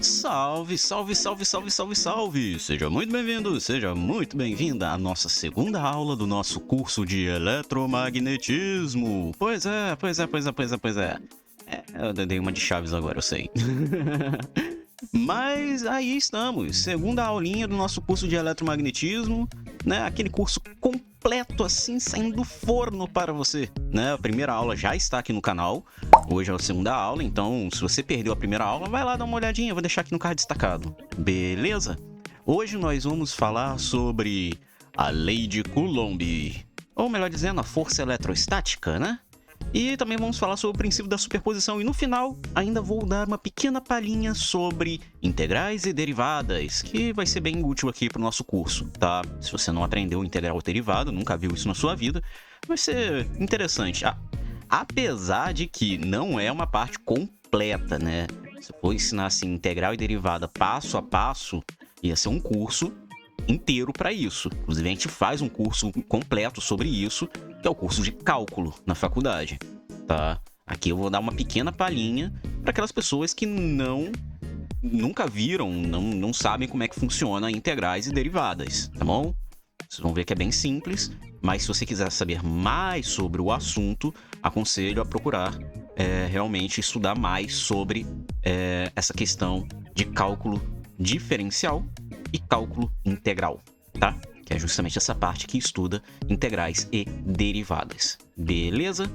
Salve, salve, salve, salve, salve, salve! Seja muito bem-vindo, seja muito bem-vinda à nossa segunda aula do nosso curso de eletromagnetismo. Pois é. Eu dei uma de Chaves agora, eu sei. Mas aí estamos, segunda aulinha do nosso curso de eletromagnetismo, né? Aquele curso completo assim, saindo do forno para você, né? A primeira aula já está aqui no canal, hoje é a segunda aula, então se você perdeu a primeira aula, vai lá dar uma olhadinha, eu vou deixar aqui no card destacado, beleza? Hoje nós vamos falar sobre a lei de Coulomb, ou melhor dizendo, a força eletrostática, né? E também vamos falar sobre o princípio da superposição. E no final, ainda vou dar uma pequena palhinha sobre integrais e derivadas, que vai ser bem útil aqui para o nosso curso, tá? Se você não aprendeu integral ou derivada, nunca viu isso na sua vida, vai ser interessante. Apesar de que não é uma parte completa, né? Se for ensinar assim, integral e derivada passo a passo, ia ser um curso inteiro para isso. Inclusive, a gente faz um curso completo sobre isso, que é o curso de cálculo na faculdade, tá? Aqui eu vou dar uma pequena palhinha para aquelas pessoas que nunca viram, não sabem como é que funciona integrais e derivadas, tá bom? Vocês vão ver que é bem simples, mas se você quiser saber mais sobre o assunto, aconselho a procurar realmente estudar mais sobre essa questão de cálculo diferencial e cálculo integral, tá? Que é justamente essa parte que estuda integrais e derivadas. Beleza?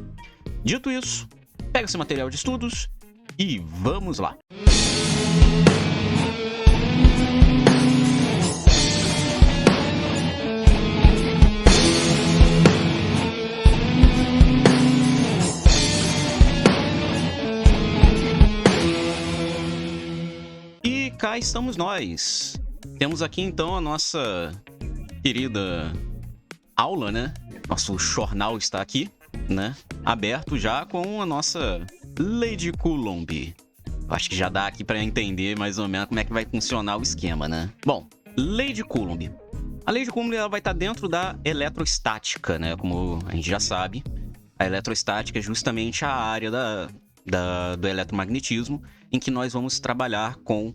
Dito isso, pega seu material de estudos e vamos lá! E cá estamos nós! Temos aqui então a nossa querida aula, né? Nosso jornal está aqui, né? Aberto já com a nossa lei de Coulomb. Acho que já dá aqui para entender mais ou menos como é que vai funcionar o esquema, né? Bom, lei de Coulomb. A lei de Coulomb ela vai estar dentro da eletrostática, né? Como a gente já sabe, a eletrostática é justamente a área do eletromagnetismo em que nós vamos trabalhar com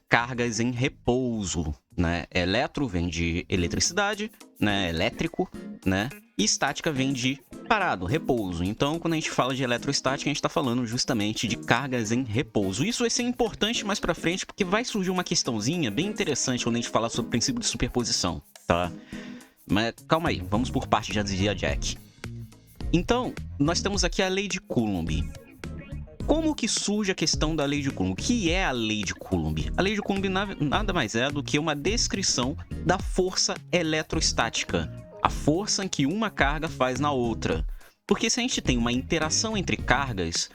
cargas em repouso, né? Eletro vem de eletricidade, né? Elétrico, né? E estática vem de parado, repouso. Então, quando a gente fala de eletrostática, a gente está falando justamente de cargas em repouso. Isso vai ser importante mais para frente, porque vai surgir uma questãozinha bem interessante quando a gente falar sobre o princípio de superposição, tá? Mas calma aí, vamos por parte, já dizia Jack. Então, nós temos aqui a lei de Coulomb. Como que surge a questão da lei de Coulomb? O que é a lei de Coulomb? A lei de Coulomb nada mais é do que uma descrição da força eletrostática, a força em que uma carga faz na outra. Porque se a gente tem uma interação entre cargas,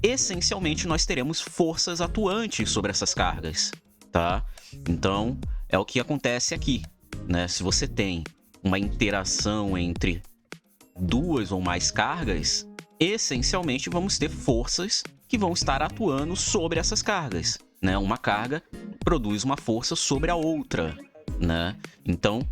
essencialmente nós teremos forças atuantes sobre essas cargas, tá? Então, é o que acontece aqui, né? Se você tem uma interação entre duas ou mais cargas, essencialmente vamos ter forças que vão estar atuando sobre essas cargas, né? Uma carga produz uma força sobre a outra, né? Então,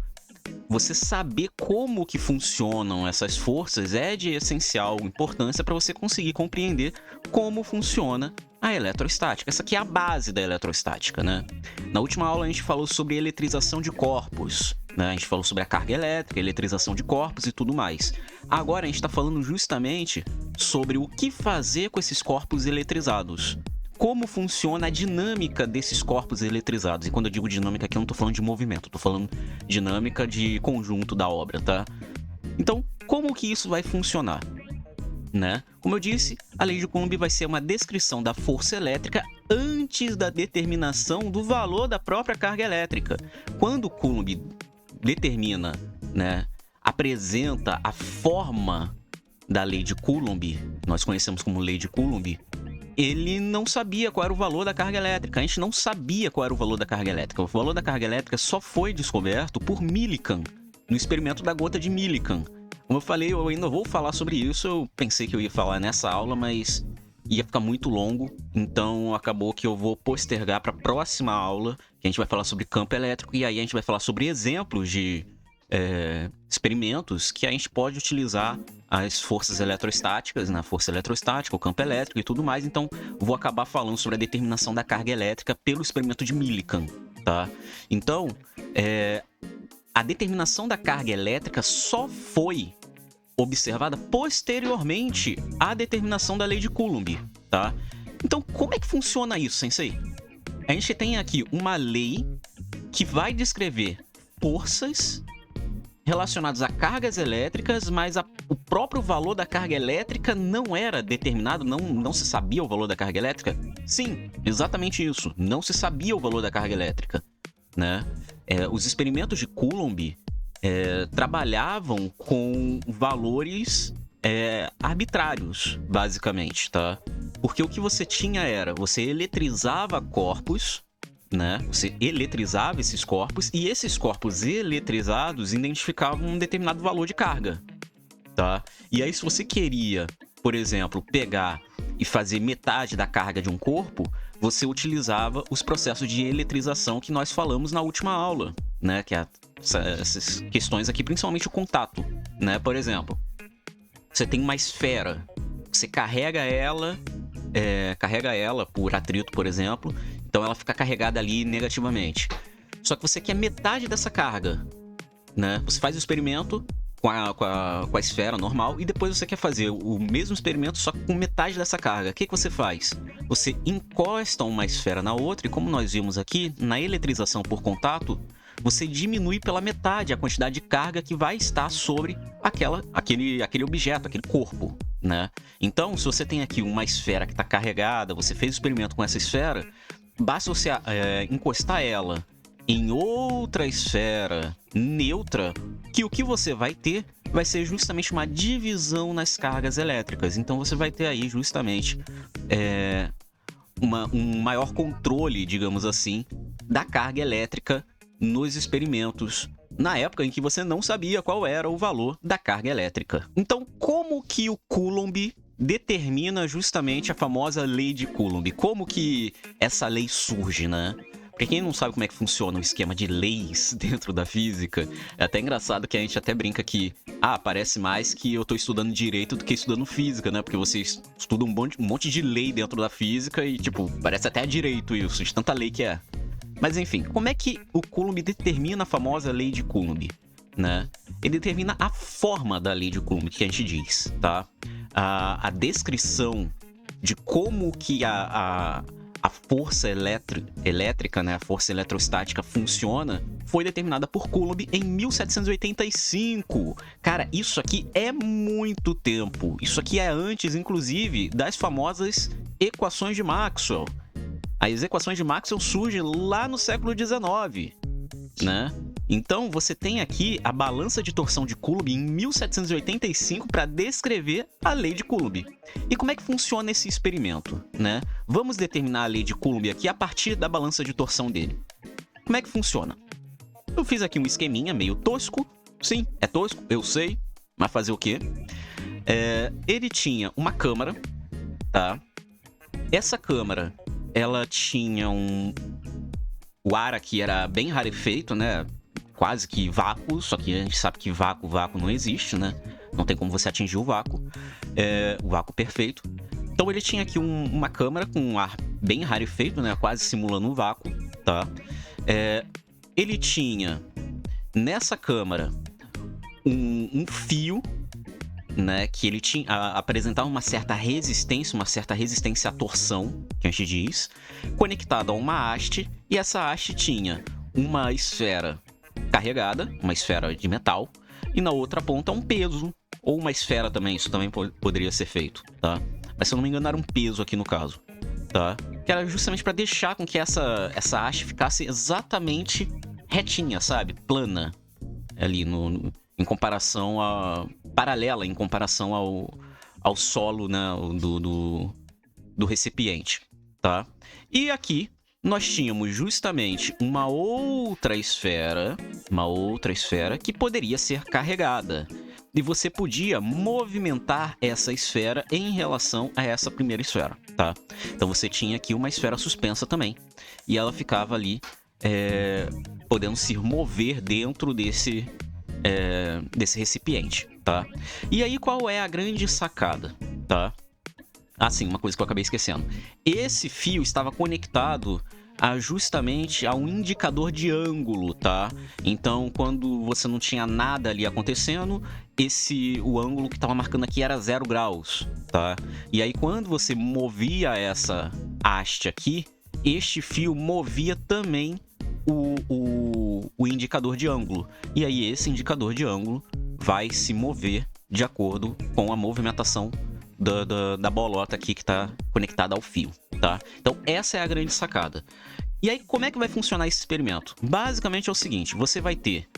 você saber como que funcionam essas forças é de essencial importância para você conseguir compreender como funciona a eletrostática. Essa aqui é a base da eletrostática, né? Na última aula a gente falou sobre eletrização de corpos, né? A gente falou sobre a carga elétrica, eletrização de corpos e tudo mais. Agora a gente está falando justamente sobre o que fazer com esses corpos eletrizados. Como funciona a dinâmica desses corpos eletrizados. E quando eu digo dinâmica aqui, eu não estou falando de movimento, estou falando dinâmica de conjunto da obra, tá? Então, como que isso vai funcionar? Né? Como eu disse, a lei de Coulomb vai ser uma descrição da força elétrica antes da determinação do valor da própria carga elétrica. Quando Coulomb determina, né, apresenta a forma da lei de Coulomb, nós conhecemos como lei de Coulomb, ele não sabia qual era o valor da carga elétrica. A gente não sabia qual era o valor da carga elétrica. O valor da carga elétrica só foi descoberto por Millikan, no experimento da gota de Millikan. Como eu falei, eu ainda vou falar sobre isso. Eu pensei que eu ia falar nessa aula, mas ia ficar muito longo. Então acabou que eu vou postergar para a próxima aula, que a gente vai falar sobre campo elétrico. E aí a gente vai falar sobre exemplos de experimentos que a gente pode utilizar as forças eletrostáticas, né? A força eletrostática, o campo elétrico e tudo mais. Então, vou acabar falando sobre a determinação da carga elétrica pelo experimento de Millikan, tá? Então, a determinação da carga elétrica só foi observada posteriormente à determinação da lei de Coulomb, tá? Então, como é que funciona isso, Sensei? A gente tem aqui uma lei que vai descrever forças relacionadas a cargas elétricas, mas o próprio valor da carga elétrica não era determinado, não se sabia o valor da carga elétrica? Sim, exatamente isso, não se sabia o valor da carga elétrica, né? Os experimentos de Coulomb trabalhavam com valores arbitrários, basicamente, tá? Porque o que você tinha era, você eletrizava corpos, né? Você eletrizava esses corpos e esses corpos eletrizados identificavam um determinado valor de carga, tá? E aí, se você queria, por exemplo, pegar e fazer metade da carga de um corpo, você utilizava os processos de eletrização que nós falamos na última aula, né? Que essas questões aqui, principalmente o contato, né? Por exemplo, você tem uma esfera, você carrega ela por atrito, por exemplo, então ela fica carregada ali negativamente. Só que você quer metade dessa carga, né? Você faz o experimento com a esfera normal e depois você quer fazer o mesmo experimento só com metade dessa carga. O que você faz? Você encosta uma esfera na outra e, como nós vimos aqui, na eletrização por contato, você diminui pela metade a quantidade de carga que vai estar sobre aquele objeto, aquele corpo, né? Então, se você tem aqui uma esfera que está carregada, você fez o experimento com essa esfera, basta você encostar ela em outra esfera neutra, que o que você vai ter vai ser justamente uma divisão nas cargas elétricas. Então, você vai ter aí justamente um maior controle, digamos assim, da carga elétrica nos experimentos, na época em que você não sabia qual era o valor da carga elétrica. Então, como que o Coulomb determina justamente a famosa lei de Coulomb? Como que essa lei surge, né? Pra quem não sabe como é que funciona o esquema de leis dentro da física, é até engraçado que a gente até brinca que parece mais que eu tô estudando direito do que estudando física, né? Porque você estuda um monte de lei dentro da física e, tipo, parece até direito isso, de tanta lei que é. Mas enfim, como é que o Coulomb determina a famosa lei de Coulomb, né? Ele determina a forma da lei de Coulomb, que a gente diz, tá? A descrição de como que a força elétrica, né, a força eletrostática funciona, foi determinada por Coulomb em 1785. Cara, isso aqui é muito tempo. Isso aqui é antes, inclusive, das famosas equações de Maxwell. As equações de Maxwell surgem lá no século XIX, né? Então, você tem aqui a balança de torção de Coulomb em 1785 para descrever a lei de Coulomb. E como é que funciona esse experimento, né? Vamos determinar a lei de Coulomb aqui a partir da balança de torção dele. Como é que funciona? Eu fiz aqui um esqueminha meio tosco. Sim, é tosco, eu sei, mas fazer o quê? Ele tinha uma câmara, tá? Essa câmara, ela tinha o ar aqui era bem rarefeito, né? Quase que vácuo, só que a gente sabe que vácuo não existe, né? Não tem como você atingir o vácuo perfeito. Então ele tinha aqui uma câmara com um ar bem rarefeito, né? Quase simulando um vácuo, tá? Ele tinha nessa câmara um fio, né, que ele apresentava uma certa resistência à torção, que a gente diz, conectado a uma haste, e essa haste tinha uma esfera carregada, uma esfera de metal, e na outra ponta um peso, ou uma esfera também, isso também poderia ser feito, tá? Mas se eu não me engano era um peso aqui no caso, tá? Que era justamente para deixar com que essa haste ficasse exatamente retinha, sabe? Plana, ali em comparação paralela em comparação ao solo, né, do recipiente, tá? E aqui nós tínhamos justamente uma outra esfera que poderia ser carregada. E você podia movimentar essa esfera em relação a essa primeira esfera, tá? Então você tinha aqui uma esfera suspensa também. E ela ficava ali podendo se mover dentro desse recipiente, tá? E aí, qual é a grande sacada, tá? Assim, uma coisa que eu acabei esquecendo. Esse fio estava conectado justamente a um indicador de ângulo, tá? Então, quando você não tinha nada ali acontecendo, o ângulo que estava marcando aqui era 0 graus, tá? E aí, quando você movia essa haste aqui, este fio movia também o indicador de ângulo. E aí, esse indicador de ângulo vai se mover de acordo com a movimentação da bolota aqui que está conectada ao fio, tá? Então, essa é a grande sacada. E aí, como é que vai funcionar esse experimento? Basicamente é o seguinte, você vai ter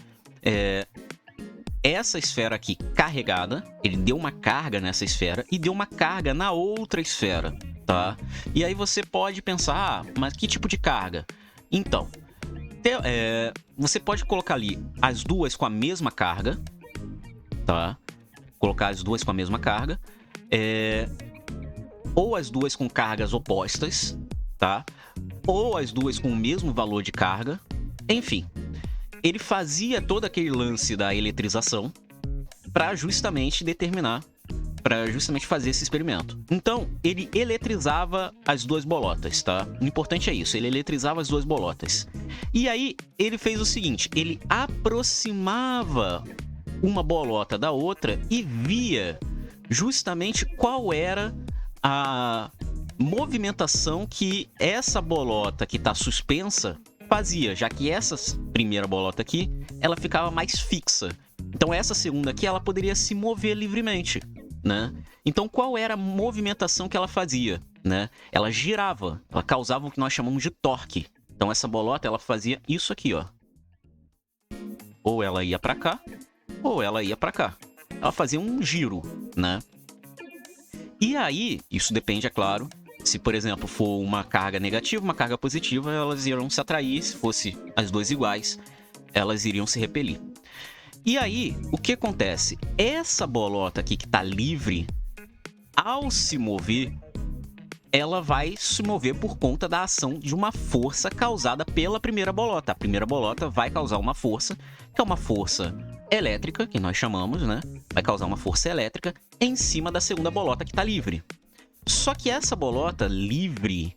essa esfera aqui carregada, ele deu uma carga nessa esfera e deu uma carga na outra esfera, tá? E aí você pode pensar, mas que tipo de carga? Então, você pode colocar ali as duas com a mesma carga, tá? Colocar as duas com a mesma carga, ou as duas com cargas opostas, tá? Ou as duas com o mesmo valor de carga. Enfim, ele fazia todo aquele lance da eletrização para justamente fazer esse experimento. Então, ele eletrizava as duas bolotas, tá? O importante é isso, ele eletrizava as duas bolotas. E aí, ele fez o seguinte, ele aproximava uma bolota da outra e via justamente qual era a movimentação que essa bolota que está suspensa fazia, já que essa primeira bolota aqui, ela ficava mais fixa. Então essa segunda aqui, ela poderia se mover livremente, né? Então qual era a movimentação que ela fazia, né? Ela girava, ela causava o que nós chamamos de torque. Então essa bolota, ela fazia isso aqui, ó. Ou ela ia para cá, ou ela ia para cá. Ela fazia um giro, né? E aí, isso depende, é claro, se, por exemplo, for uma carga negativa, uma carga positiva, elas irão se atrair. Se fosse as duas iguais, elas iriam se repelir. E aí, o que acontece? Essa bolota aqui que está livre, ao se mover, ela vai se mover por conta da ação de uma força causada pela primeira bolota. A primeira bolota vai causar uma força, que é uma força elétrica, que nós chamamos, né? Vai causar uma força elétrica em cima da segunda bolota que está livre. Só que essa bolota livre,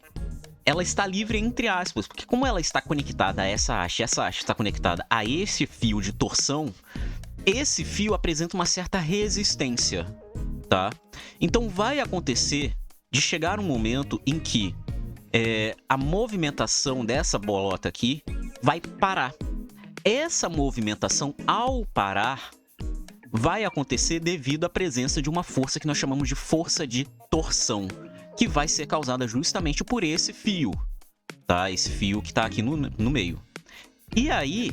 ela está livre entre aspas, porque como ela está conectada a essa haste está conectada a esse fio de torção, esse fio apresenta uma certa resistência, tá? Então vai acontecer de chegar um momento em que a movimentação dessa bolota aqui vai parar. Essa movimentação, ao parar, vai acontecer devido à presença de uma força que nós chamamos de força de torção, que vai ser causada justamente por esse fio, tá? Esse fio que está aqui no meio. E aí,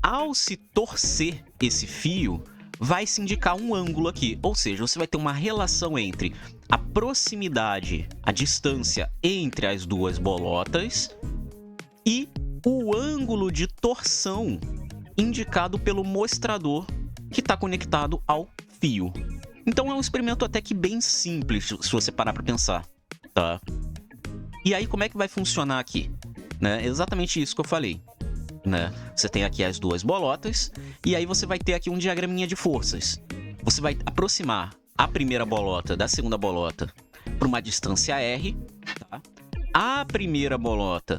ao se torcer esse fio, vai se indicar um ângulo aqui, ou seja, você vai ter uma relação entre a proximidade, a distância entre as duas bolotas e o ângulo de torção indicado pelo mostrador que está conectado ao fio. Então é um experimento até que bem simples, se você parar para pensar, tá? E aí como é que vai funcionar aqui? Né? Exatamente isso que eu falei, né? Você tem aqui as duas bolotas e aí você vai ter aqui um diagraminha de forças. Você vai aproximar a primeira bolota da segunda bolota por uma distância R, tá? A primeira bolota,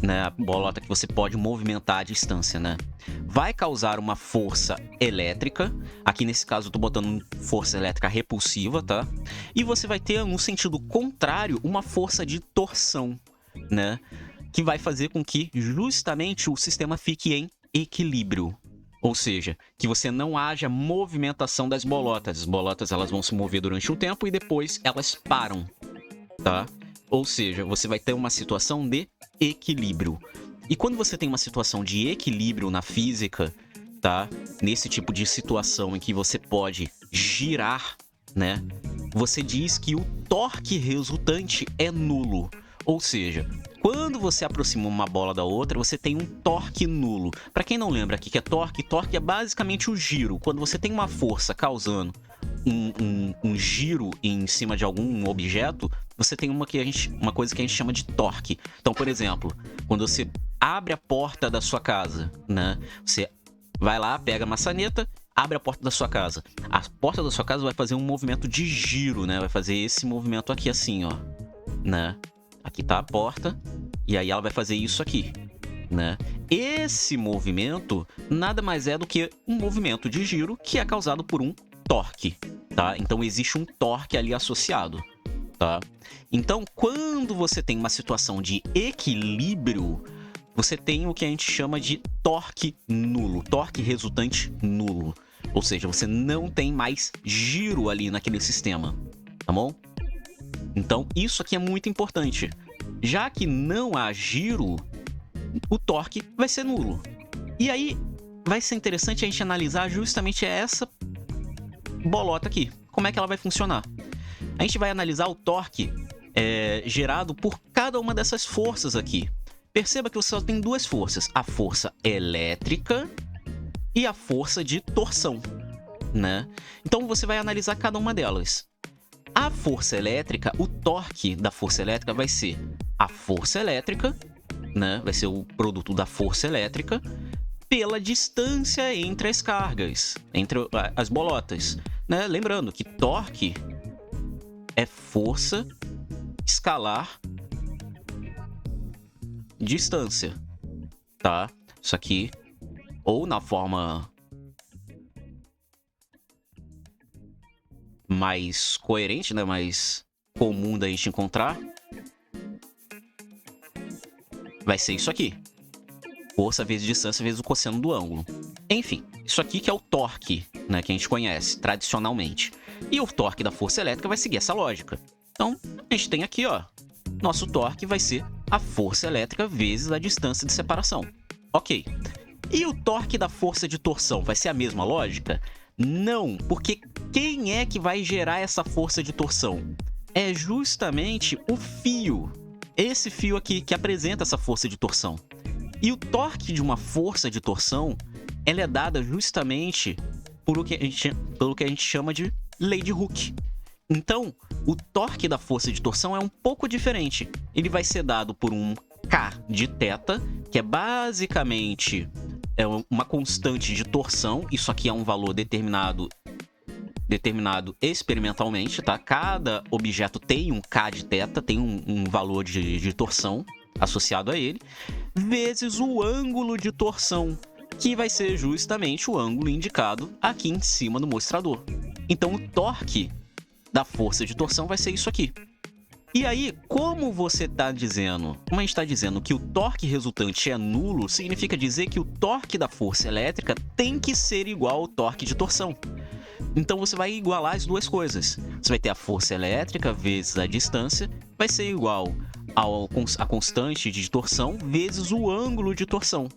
né, a bolota que você pode movimentar a distância, né, vai causar uma força elétrica. Aqui nesse caso eu tô botando força elétrica repulsiva, tá? E você vai ter, no sentido contrário, uma força de torção, né, que vai fazer com que justamente o sistema fique em equilíbrio. Ou seja, que você não haja movimentação das bolotas. As bolotas, elas vão se mover durante um tempo e depois elas param, tá? Ou seja, você vai ter uma situação de equilíbrio. E quando você tem uma situação de equilíbrio na física, tá? Nesse tipo de situação em que você pode girar, né? Você diz que o torque resultante é nulo. Ou seja, quando você aproxima uma bola da outra, você tem um torque nulo. Para quem não lembra aqui que é torque, torque é basicamente o giro. Quando você tem uma força causando um giro em cima de algum objeto, você tem uma coisa que a gente chama de torque. Então, por exemplo, quando você abre a porta da sua casa, né? Você vai lá, pega a maçaneta, abre a porta da sua casa. A porta da sua casa vai fazer um movimento de giro, né? Vai fazer esse movimento aqui assim, ó, né? Aqui tá a porta, e aí ela vai fazer isso aqui, né? Esse movimento nada mais é do que um movimento de giro que é causado por um torque, tá? Então existe um torque ali associado, tá? Então, quando você tem uma situação de equilíbrio, você tem o que a gente chama de torque nulo, torque resultante nulo. Ou seja, você não tem mais giro ali naquele sistema, tá bom? Então, isso aqui é muito importante. Já que não há giro, o torque vai ser nulo. E aí, vai ser interessante a gente analisar justamente essa bolota aqui. Como é que ela vai funcionar? A gente vai analisar o torque gerado por cada uma dessas forças aqui. Perceba que você só tem duas forças. A força elétrica e a força de torção, né? Então, você vai analisar cada uma delas. A força elétrica, o torque da força elétrica vai ser a força elétrica, né? Vai ser o produto da força elétrica pela distância entre as cargas, entre as bolotas, né? Lembrando que torque é força escalar distância, tá? Isso aqui, ou na forma mais coerente, né? Mais comum da gente encontrar, vai ser isso aqui. Força vezes distância vezes o cosseno do ângulo. Enfim, isso aqui que é o torque, né? Que a gente conhece tradicionalmente. E o torque da força elétrica vai seguir essa lógica. Então, a gente tem aqui, ó, nosso torque vai ser a força elétrica vezes a distância de separação. Ok. E o torque da força de torção vai ser a mesma lógica? Não, porque quem é que vai gerar essa força de torção? É justamente o fio. Esse fio aqui que apresenta essa força de torção. E o torque de uma força de torção, ela é dada justamente pelo que a gente chama de lei de Hooke. Então, o torque da força de torção é um pouco diferente. Ele vai ser dado por um K de θ, que é basicamente uma constante de torção. Isso aqui é um valor determinado experimentalmente, tá? Cada objeto tem um K de θ, tem um valor de torção associado a ele, vezes o ângulo de torção, que vai ser justamente o ângulo indicado aqui em cima do mostrador. Então, o torque da força de torção vai ser isso aqui. E aí, como a gente está dizendo que o torque resultante é nulo, significa dizer que o torque da força elétrica tem que ser igual ao torque de torção. Então, você vai igualar as duas coisas. Você vai ter a força elétrica vezes a distância, vai ser igual a constante de torção vezes o ângulo de torção.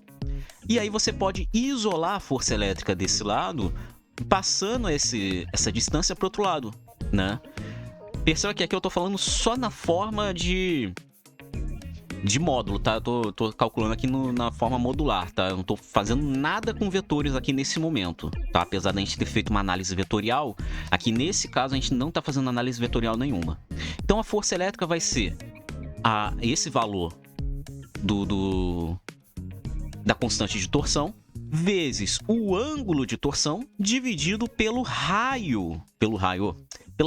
E aí você pode isolar a força elétrica desse lado, passando essa distância para o outro lado, né? Perceba que aqui eu estou falando só na forma de módulo, tá? Eu tô calculando aqui na forma modular, tá? Eu não estou fazendo nada com vetores aqui nesse momento, tá? Apesar da gente ter feito uma análise vetorial, aqui nesse caso a gente não está fazendo análise vetorial nenhuma. Então a força elétrica vai ser esse valor da constante de torção vezes o ângulo de torção dividido pela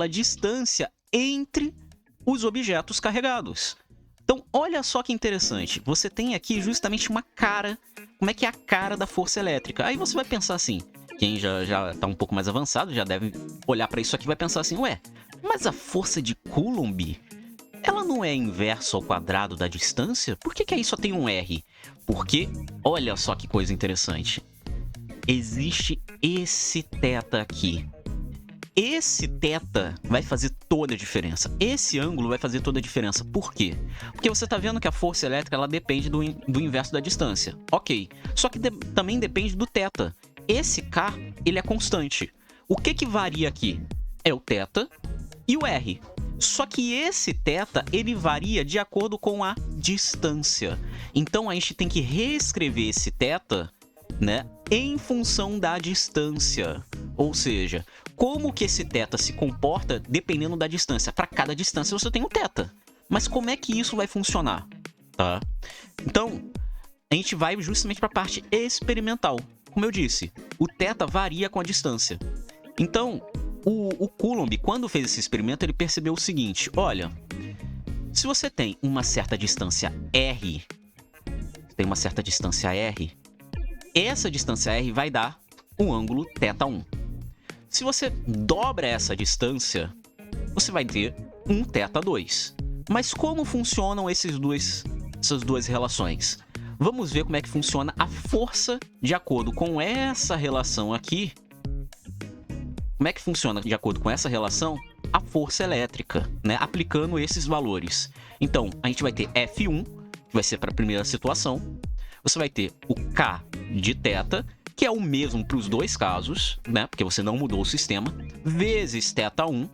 distância entre os objetos carregados. Então, olha só que interessante. Você tem aqui justamente uma cara. Como é que é a cara da força elétrica? Aí você vai pensar assim, quem já está um pouco mais avançado já deve olhar para isso aqui e vai pensar assim, ué, mas a força de Coulomb, ela não é inverso ao quadrado da distância? Por que aí só tem um R? Porque, olha só que coisa interessante. Existe esse θ aqui. Esse θ vai fazer toda a diferença. Esse ângulo vai fazer toda a diferença. Por quê? Porque você está vendo que a força elétrica ela depende do inverso da distância. Ok. Só que também depende do θ. Esse K, ele é constante. O que varia aqui? É o θ e o R. Só que esse θ, ele varia de acordo com a distância. Então, a gente tem que reescrever esse θ, né, em função da distância. Ou seja, como que esse θ se comporta dependendo da distância. Para cada distância você tem um θ. Mas como é que isso vai funcionar? Tá? Então, a gente vai justamente para a parte experimental. como eu disse, o θ varia com a distância. Então, o Coulomb, quando fez esse experimento, ele percebeu o seguinte: olha, se você tem uma certa distância r, essa distância r vai dar um ângulo θ1. Se você dobra essa distância, você vai ter um θ2. Mas como funcionam essas duas relações? Vamos ver como é que funciona a força de acordo com essa relação aqui. Como é que funciona de acordo com essa relação a força elétrica, né? Aplicando esses valores. Então, a gente vai ter F1, que vai ser para a primeira situação. Você vai ter o K de θ, que é o mesmo para os dois casos, né? Porque você não mudou o sistema, vezes θ1,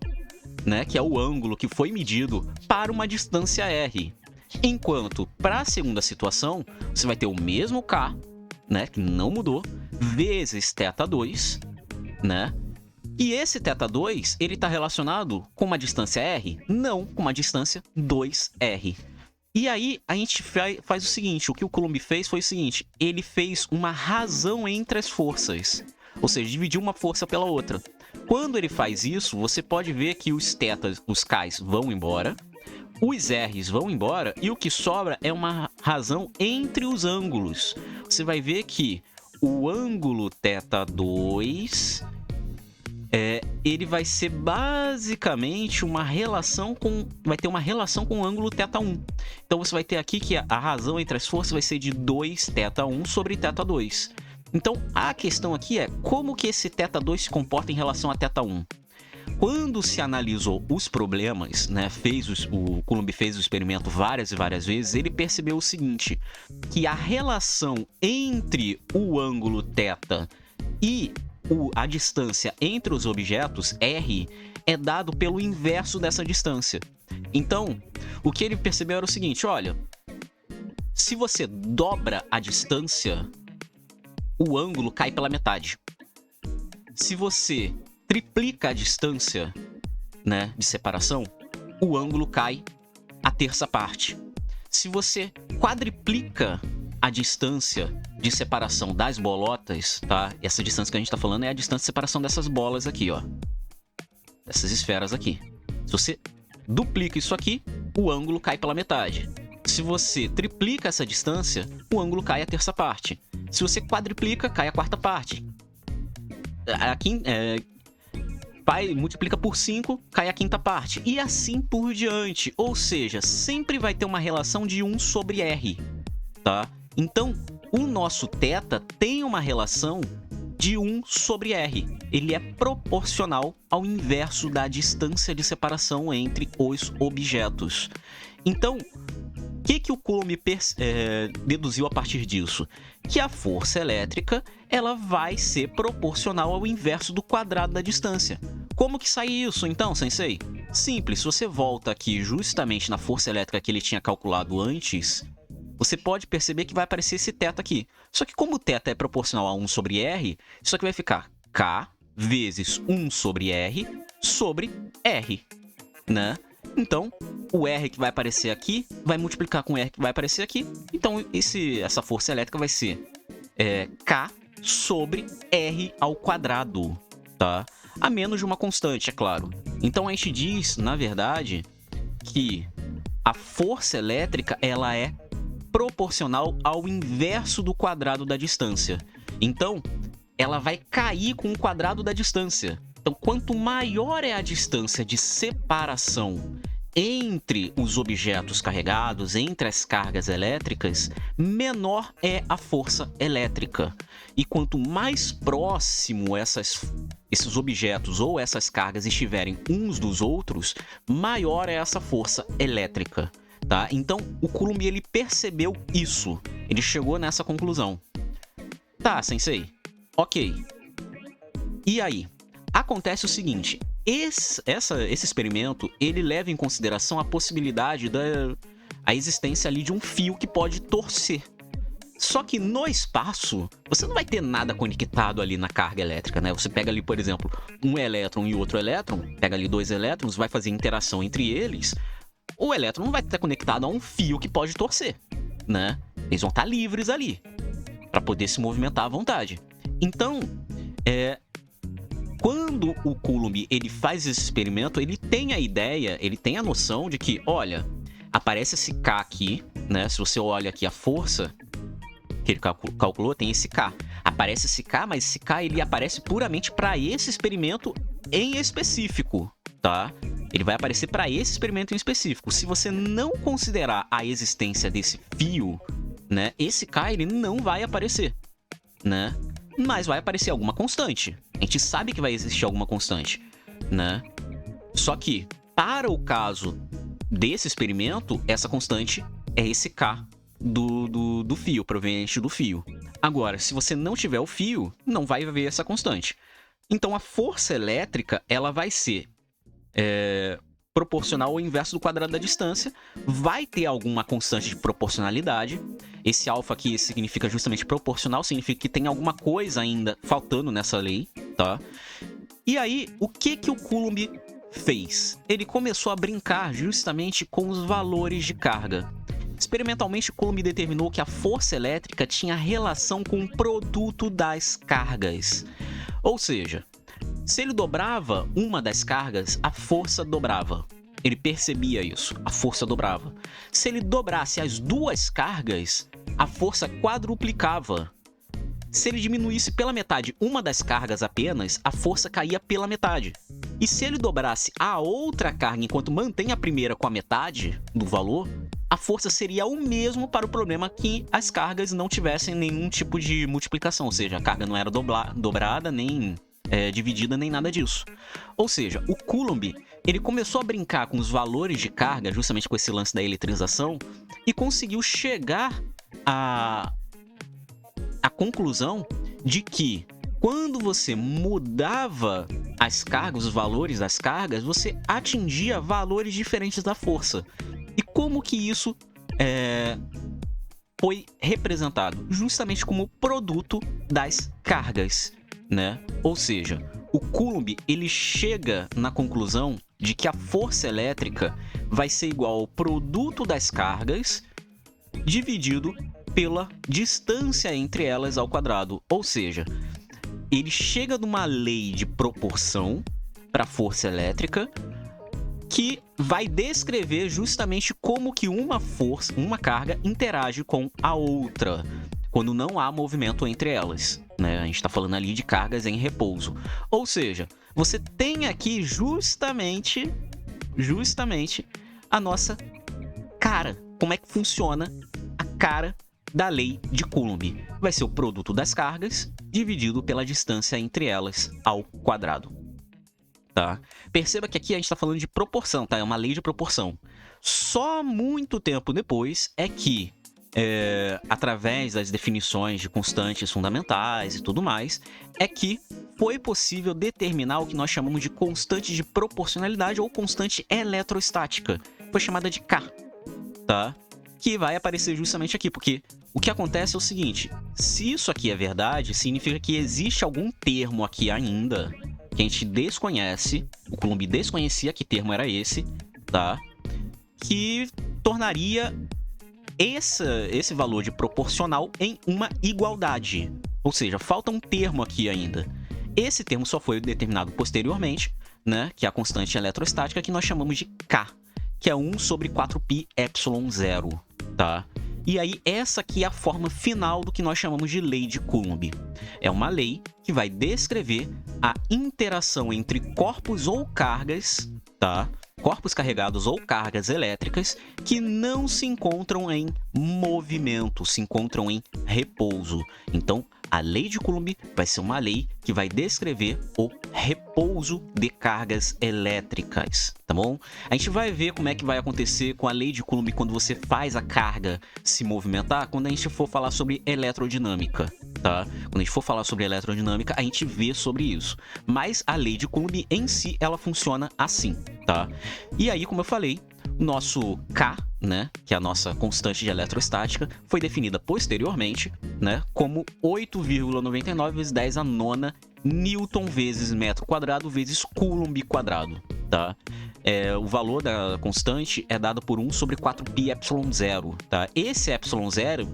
né? Que é o ângulo que foi medido para uma distância r. Enquanto, para a segunda situação, você vai ter o mesmo K, né? Que não mudou, vezes θ2, né? E esse θ2, ele está relacionado com uma distância r? Não, com uma distância 2r. E aí, a gente faz o seguinte, o que o Coulomb fez foi o seguinte, ele fez uma razão entre as forças, ou seja, dividiu uma força pela outra. Quando ele faz isso, você pode ver que os θs, os k's vão embora, os r's vão embora, e o que sobra é uma razão entre os ângulos. Você vai ver que o ângulo θ2... ele vai ser basicamente uma relação com... vai ter uma relação com o ângulo θ1. Então, você vai ter aqui que a razão entre as forças vai ser de 2θ1 sobre θ2. Então, a questão aqui é como que esse θ2 se comporta em relação a θ1. Quando se analisou os problemas, né, o Coulomb fez o experimento várias e várias vezes, ele percebeu o seguinte, que a relação entre o ângulo θ e a distância entre os objetos, r, é dado pelo inverso dessa distância. Então, o que ele percebeu era o seguinte, olha, se você dobra a distância, o ângulo cai pela metade. Se você triplica a distância, né, de separação, o ângulo cai a terça parte. Se você quadriplica a distância de separação das bolotas, tá? Essa distância que a gente tá falando é a distância de separação dessas bolas aqui, ó. Dessas esferas aqui. Se você duplica isso aqui, o ângulo cai pela metade. Se você triplica essa distância, o ângulo cai a terça parte. Se você quadriplica, cai a quarta parte. Aqui, multiplica por 5, cai a quinta parte. E assim por diante. Ou seja, sempre vai ter uma relação de 1 sobre r, tá? Então, o nosso θ tem uma relação de 1 sobre r. Ele é proporcional ao inverso da distância de separação entre os objetos. Então, o que o Coulomb deduziu a partir disso? Que a força elétrica ela vai ser proporcional ao inverso do quadrado da distância. Como que sai isso, então, sensei? Simples, se você volta aqui justamente na força elétrica que ele tinha calculado antes, você pode perceber que vai aparecer esse θ aqui. Só que como o θ é proporcional a 1 sobre r, isso aqui vai ficar K vezes 1 sobre r, né? Então, o R que vai aparecer aqui vai multiplicar com o R que vai aparecer aqui. Então, essa força elétrica vai ser K sobre R ao quadrado, tá? A menos de uma constante, é claro. Então, a gente diz, na verdade, que a força elétrica ela é proporcional ao inverso do quadrado da distância. Então, ela vai cair com o quadrado da distância. Então, quanto maior é a distância de separação entre os objetos carregados, entre as cargas elétricas, menor é a força elétrica. E quanto mais próximo esses objetos ou essas cargas estiverem uns dos outros, maior é essa força elétrica, tá? Então, o Coulomb ele percebeu isso. Ele chegou nessa conclusão. Tá, sensei. Ok. E aí? Acontece o seguinte, esse experimento, ele leva em consideração a possibilidade da existência ali de um fio que pode torcer. Só que no espaço, você não vai ter nada conectado ali na carga elétrica, né? Você pega ali, por exemplo, um elétron e outro elétron, pega ali dois elétrons, vai fazer interação entre eles, o elétron não vai estar conectado a um fio que pode torcer, né? Eles vão estar livres ali, para poder se movimentar à vontade. Então, quando o Coulomb ele faz esse experimento, ele tem a ideia, ele tem a noção de que, olha, aparece esse K aqui, né? Se você olha aqui a força que ele calculou, tem esse K. Aparece esse K, mas esse K ele aparece puramente para esse experimento em específico, tá? Ele vai aparecer para esse experimento em específico. Se você não considerar a existência desse fio, né, esse K ele não vai aparecer, né? Mas vai aparecer alguma constante. A gente sabe que vai existir alguma constante, né? Só que, para o caso desse experimento, essa constante é esse K do fio, proveniente do fio. Agora, se você não tiver o fio, não vai haver essa constante. Então, a força elétrica ela vai ser proporcional ao inverso do quadrado da distância. Vai ter alguma constante de proporcionalidade. Esse alfa aqui significa justamente proporcional, significa que tem alguma coisa ainda faltando nessa lei, tá? E aí, o que o Coulomb fez? Ele começou a brincar justamente com os valores de carga. Experimentalmente, Coulomb determinou que a força elétrica tinha relação com o produto das cargas. Ou seja, se ele dobrava uma das cargas, a força dobrava. Ele percebia isso, a força dobrava. Se ele dobrasse as duas cargas, a força quadruplicava. Se ele diminuísse pela metade uma das cargas apenas, a força caía pela metade. E se ele dobrasse a outra carga enquanto mantém a primeira com a metade do valor, a força seria o mesmo para o problema que as cargas não tivessem nenhum tipo de multiplicação, ou seja, a carga não era dobrada, nem dividida, nem nada disso. Ou seja, o Coulomb ele começou a brincar com os valores de carga, justamente com esse lance da eletrização, e conseguiu chegar à conclusão de que quando você mudava as cargas, os valores das cargas, você atingia valores diferentes da força. E como que isso foi representado? Justamente como produto das cargas, né? Ou seja, o Coulomb ele chega na conclusão de que a força elétrica vai ser igual ao produto das cargas dividido pela distância entre elas ao quadrado. Ou seja, ele chega numa lei de proporção para a força elétrica que vai descrever justamente como que uma carga interage com a outra, quando não há movimento entre elas, né? A gente está falando ali de cargas em repouso. Ou seja, você tem aqui justamente a nossa cara. Como é que funciona a cara da lei de Coulomb? Vai ser o produto das cargas dividido pela distância entre elas ao quadrado. Tá? Perceba que aqui a gente está falando de proporção, tá? É uma lei de proporção. Só muito tempo depois é que, através das definições de constantes fundamentais e tudo mais, é que foi possível determinar o que nós chamamos de constante de proporcionalidade ou constante eletrostática. Foi chamada de K, tá? Que vai aparecer justamente aqui, porque o que acontece é o seguinte: se isso aqui é verdade, significa que existe algum termo aqui ainda que a gente desconhece, o Coulomb desconhecia que termo era esse, tá? Que tornaria esse valor de proporcional em uma igualdade. Ou seja, falta um termo aqui ainda. Esse termo só foi determinado posteriormente, né? Que é a constante eletrostática que nós chamamos de K, que é 1 sobre 4πε0, tá? E aí, essa aqui é a forma final do que nós chamamos de lei de Coulomb. É uma lei que vai descrever a interação entre corpos ou cargas, tá? Corpos carregados ou cargas elétricas que não se encontram em movimento, se encontram em repouso. Então, a lei de Coulomb vai ser uma lei que vai descrever o repouso de cargas elétricas, tá bom? A gente vai ver como é que vai acontecer com a lei de Coulomb quando você faz a carga se movimentar, quando a gente for falar sobre eletrodinâmica, tá? Quando a gente for falar sobre eletrodinâmica, a gente vê sobre isso. Mas a lei de Coulomb em si, ela funciona assim, tá? E aí, como eu falei, nosso K, né, que é a nossa constante de eletrostática, foi definida posteriormente, né, como 8,99 vezes 10 a nona Newton vezes metro quadrado vezes Coulomb quadrado, tá? O valor da constante é dado por 1 sobre 4πε0, tá? Esse ε0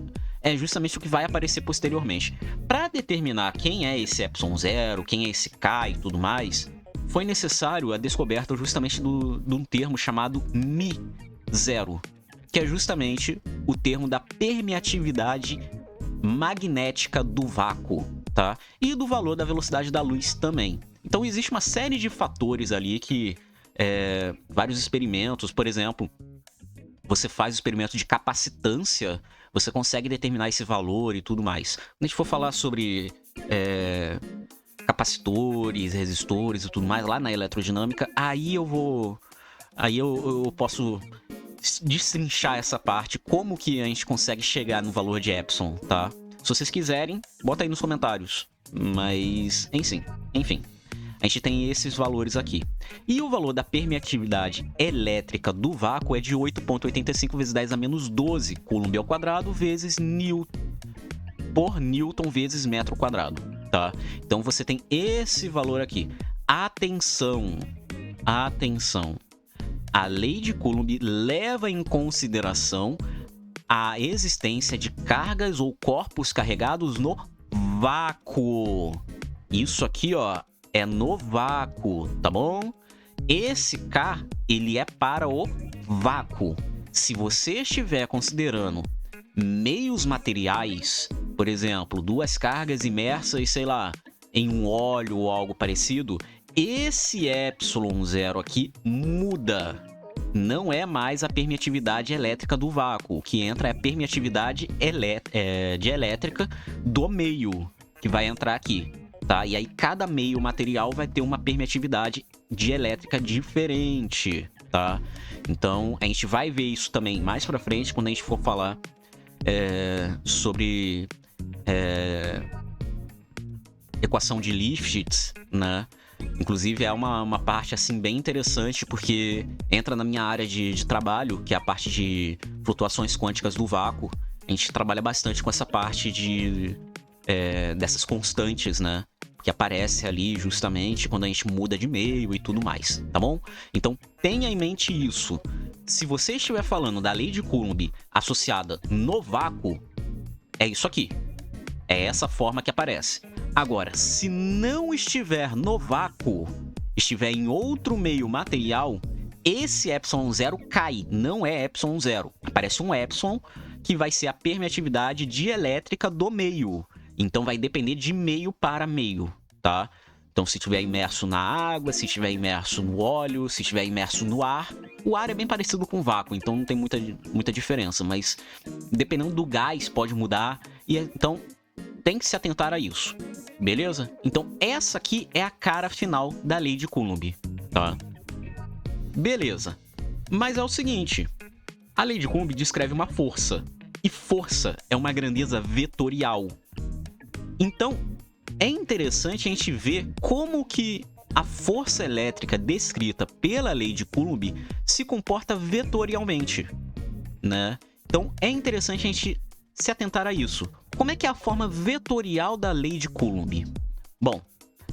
é justamente o que vai aparecer posteriormente. Para determinar quem é esse ε0, quem é esse K e tudo mais, foi necessário a descoberta justamente de um termo chamado μ0, que é justamente o termo da permeatividade magnética do vácuo, tá? E do valor da velocidade da luz também. Então existe uma série de fatores ali que vários experimentos, por exemplo, você faz o experimento de capacitância, você consegue determinar esse valor e tudo mais. Quando a gente for falar sobre capacitores, resistores e tudo mais lá na eletrodinâmica, aí eu posso destrinchar essa parte, como que a gente consegue chegar no valor de epsilon, tá? Se vocês quiserem, bota aí nos comentários. Mas, enfim, a gente tem esses valores aqui. E o valor da permeatividade elétrica do vácuo é de 8,85 vezes 10 a menos 12 Coulomb ao quadrado vezes por Newton vezes metro quadrado, tá? Então você tem esse valor aqui. Atenção! A lei de Coulomb leva em consideração a existência de cargas ou corpos carregados no vácuo. Isso aqui, ó, é no vácuo, tá bom? Esse K, ele é para o vácuo. Se você estiver considerando meios materiais, por exemplo, duas cargas imersas, sei lá, em um óleo ou algo parecido, esse ε0 aqui muda. Não é mais a permeatividade elétrica do vácuo. O que entra é a permeatividade dielétrica do meio, que vai entrar aqui, tá? E aí cada meio material vai ter uma permeatividade dielétrica diferente, tá? Então a gente vai ver isso também mais pra frente, quando a gente for falar sobre equação de Lifshitz, né? Inclusive é uma parte assim bem interessante, porque entra na minha área de trabalho, que é a parte de flutuações quânticas do vácuo. A gente trabalha bastante com essa parte dessas constantes, né? Que aparece ali justamente quando a gente muda de meio e tudo mais, tá bom? Então tenha em mente isso. Se você estiver falando da lei de Coulomb associada no vácuo, é isso aqui. É essa forma que aparece. Agora, se não estiver no vácuo, estiver em outro meio material, esse ε0 cai, não é ε0. Aparece um epsilon que vai ser a permeatividade dielétrica do meio. Então vai depender de meio para meio, tá? Então se estiver imerso na água, se estiver imerso no óleo, se estiver imerso no ar, o ar é bem parecido com o vácuo, então não tem muita diferença, mas dependendo do gás pode mudar, e então tem que se atentar a isso, beleza? Então essa aqui é a cara final da lei de Coulomb, tá? Beleza, mas é o seguinte, a lei de Coulomb descreve uma força, e força é uma grandeza vetorial. Então é interessante a gente ver como que a força elétrica descrita pela lei de Coulomb se comporta vetorialmente, né? Então é interessante a gente se atentar a isso. Como é que é a forma vetorial da lei de Coulomb? Bom,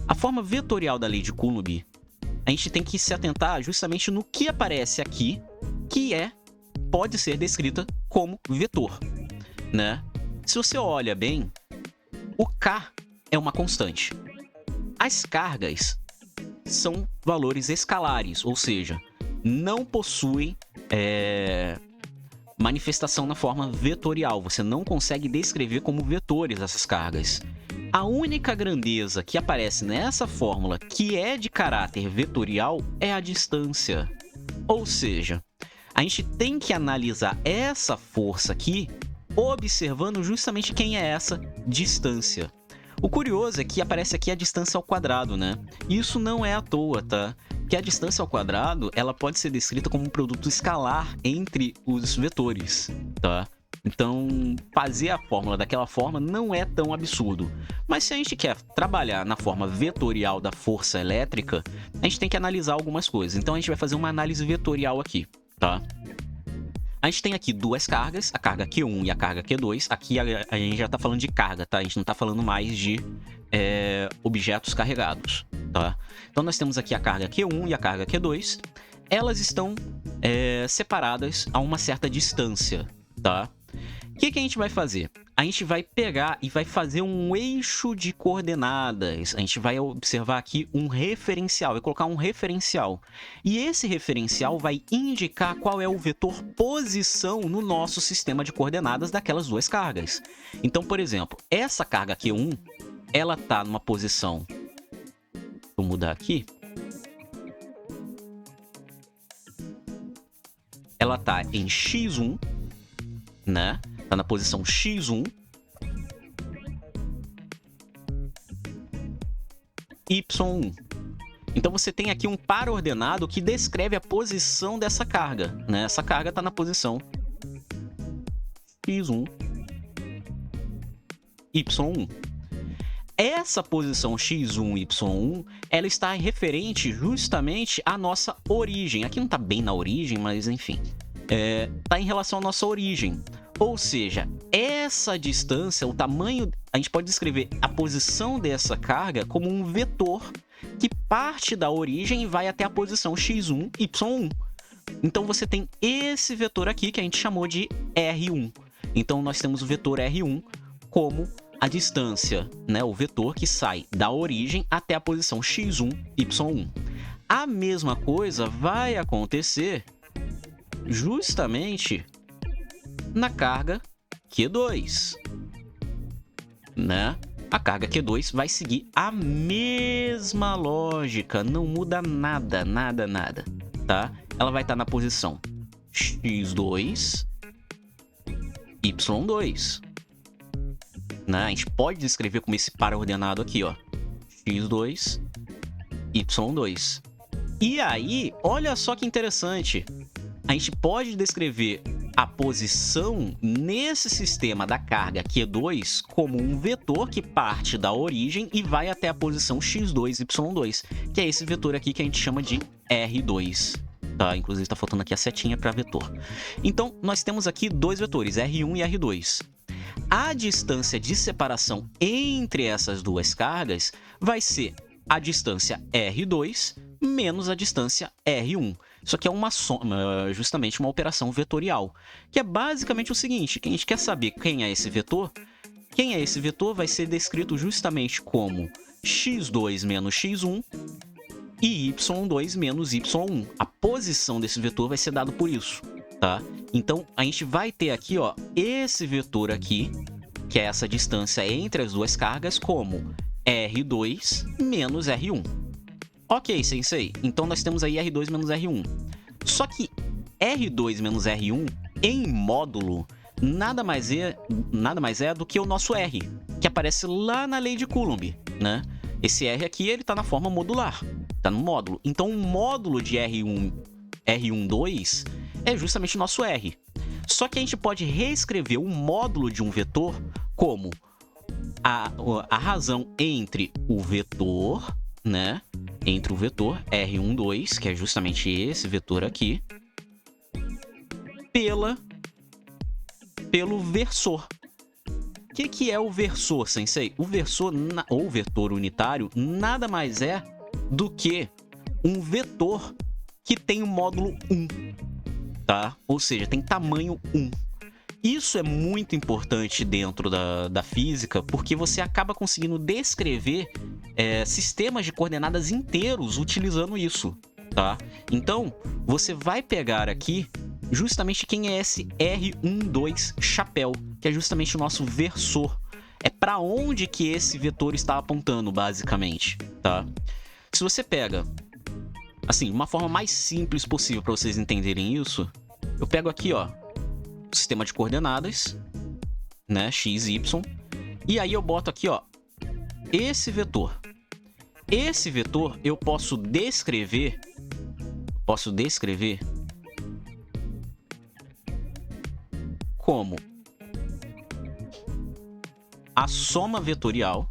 a forma vetorial da lei de Coulomb, a gente tem que se atentar justamente no que aparece aqui, que pode ser descrita como vetor, né? Se você olha bem, o K é uma constante. As cargas são valores escalares, ou seja, não possuem manifestação na forma vetorial. Você não consegue descrever como vetores essas cargas. A única grandeza que aparece nessa fórmula que é de caráter vetorial é a distância. Ou seja, a gente tem que analisar essa força aqui observando justamente quem é essa distância. O curioso é que aparece aqui a distância ao quadrado, né? Isso não é à toa, tá? Que a distância ao quadrado, ela pode ser descrita como um produto escalar entre os vetores, tá? Então, fazer a fórmula daquela forma não é tão absurdo. Mas se a gente quer trabalhar na forma vetorial da força elétrica, a gente tem que analisar algumas coisas. Então, a gente vai fazer uma análise vetorial aqui, tá? A gente tem aqui duas cargas, a carga Q1 e a carga Q2. Aqui a gente já está falando de carga, tá? A gente não está falando mais de objetos carregados, tá? Então nós temos aqui a carga Q1 e a carga Q2. Elas estão separadas a uma certa distância, tá? que a gente vai fazer? A gente vai pegar e vai fazer um eixo de coordenadas. A gente vai observar aqui um referencial, vai colocar um referencial. E esse referencial vai indicar qual é o vetor posição no nosso sistema de coordenadas daquelas duas cargas. Então, por exemplo, essa carga Q1, ela está numa posição... Vou mudar aqui. Ela está em x1, né? Está na posição x1. y1. Então você tem aqui um par ordenado que descreve a posição dessa carga, né? Essa carga está na posição x1, y1. Essa posição x1, y1, ela está referente justamente à nossa origem. Aqui não está bem na origem, mas enfim. Está em relação à nossa origem. Ou seja, essa distância, o tamanho... A gente pode descrever a posição dessa carga como um vetor que parte da origem e vai até a posição x1, y1. Então, você tem esse vetor aqui que a gente chamou de R1. Então, nós temos o vetor R1 como a distância, né? O vetor que sai da origem até a posição x1, y1. A mesma coisa vai acontecer justamente na carga Q2, né? A carga Q2 vai seguir a mesma lógica, não muda nada, tá? Ela vai estar na posição x2, y2, né? A gente pode descrever como esse par ordenado aqui, ó, x2, y2. E aí, olha só que interessante, a gente pode descrever a posição nesse sistema da carga Q2 como um vetor que parte da origem e vai até a posição x2, y2, que é esse vetor aqui que a gente chama de R2. Tá? Inclusive está faltando aqui a setinha para vetor. Então, nós temos aqui dois vetores, R1 e R2. A distância de separação entre essas duas cargas vai ser a distância R2 menos a distância R1. Isso aqui é uma soma, justamente uma operação vetorial, que é basicamente o seguinte: a gente quer saber quem é esse vetor. Quem é esse vetor vai ser descrito justamente como x2 menos x1 e y2 menos y1. A posição desse vetor vai ser dado por isso, tá? Então, a gente vai ter aqui, ó, esse vetor aqui, que é essa distância entre as duas cargas, como R2 menos R1. Ok, sensei. Então, nós temos aí R2 menos R1. Só que R2 menos R1, em módulo, nada mais é do que o nosso R, que aparece lá na lei de Coulomb, né? Esse R aqui, ele está na forma modular, está no módulo. Então, o módulo de R12 é justamente o nosso R. Só que a gente pode reescrever o módulo de um vetor como a razão entre o vetor, né? Entre o vetor R12, que é justamente esse vetor aqui, pelo versor. O que é o versor, sensei? O versor, ou vetor unitário, nada mais é do que um vetor que tem o módulo 1, tá? Ou seja, tem tamanho 1. Isso é muito importante dentro da física, porque você acaba conseguindo descrever sistemas de coordenadas inteiros utilizando isso, tá? Então, você vai pegar aqui justamente quem é esse R12 chapéu, que é justamente o nosso versor. É para onde que esse vetor está apontando, basicamente, tá? Se você pega, assim, uma forma mais simples possível para vocês entenderem isso, eu pego aqui, ó, o sistema de coordenadas, né, x, y, e aí eu boto aqui, ó, esse vetor. Esse vetor eu posso descrever como a soma vetorial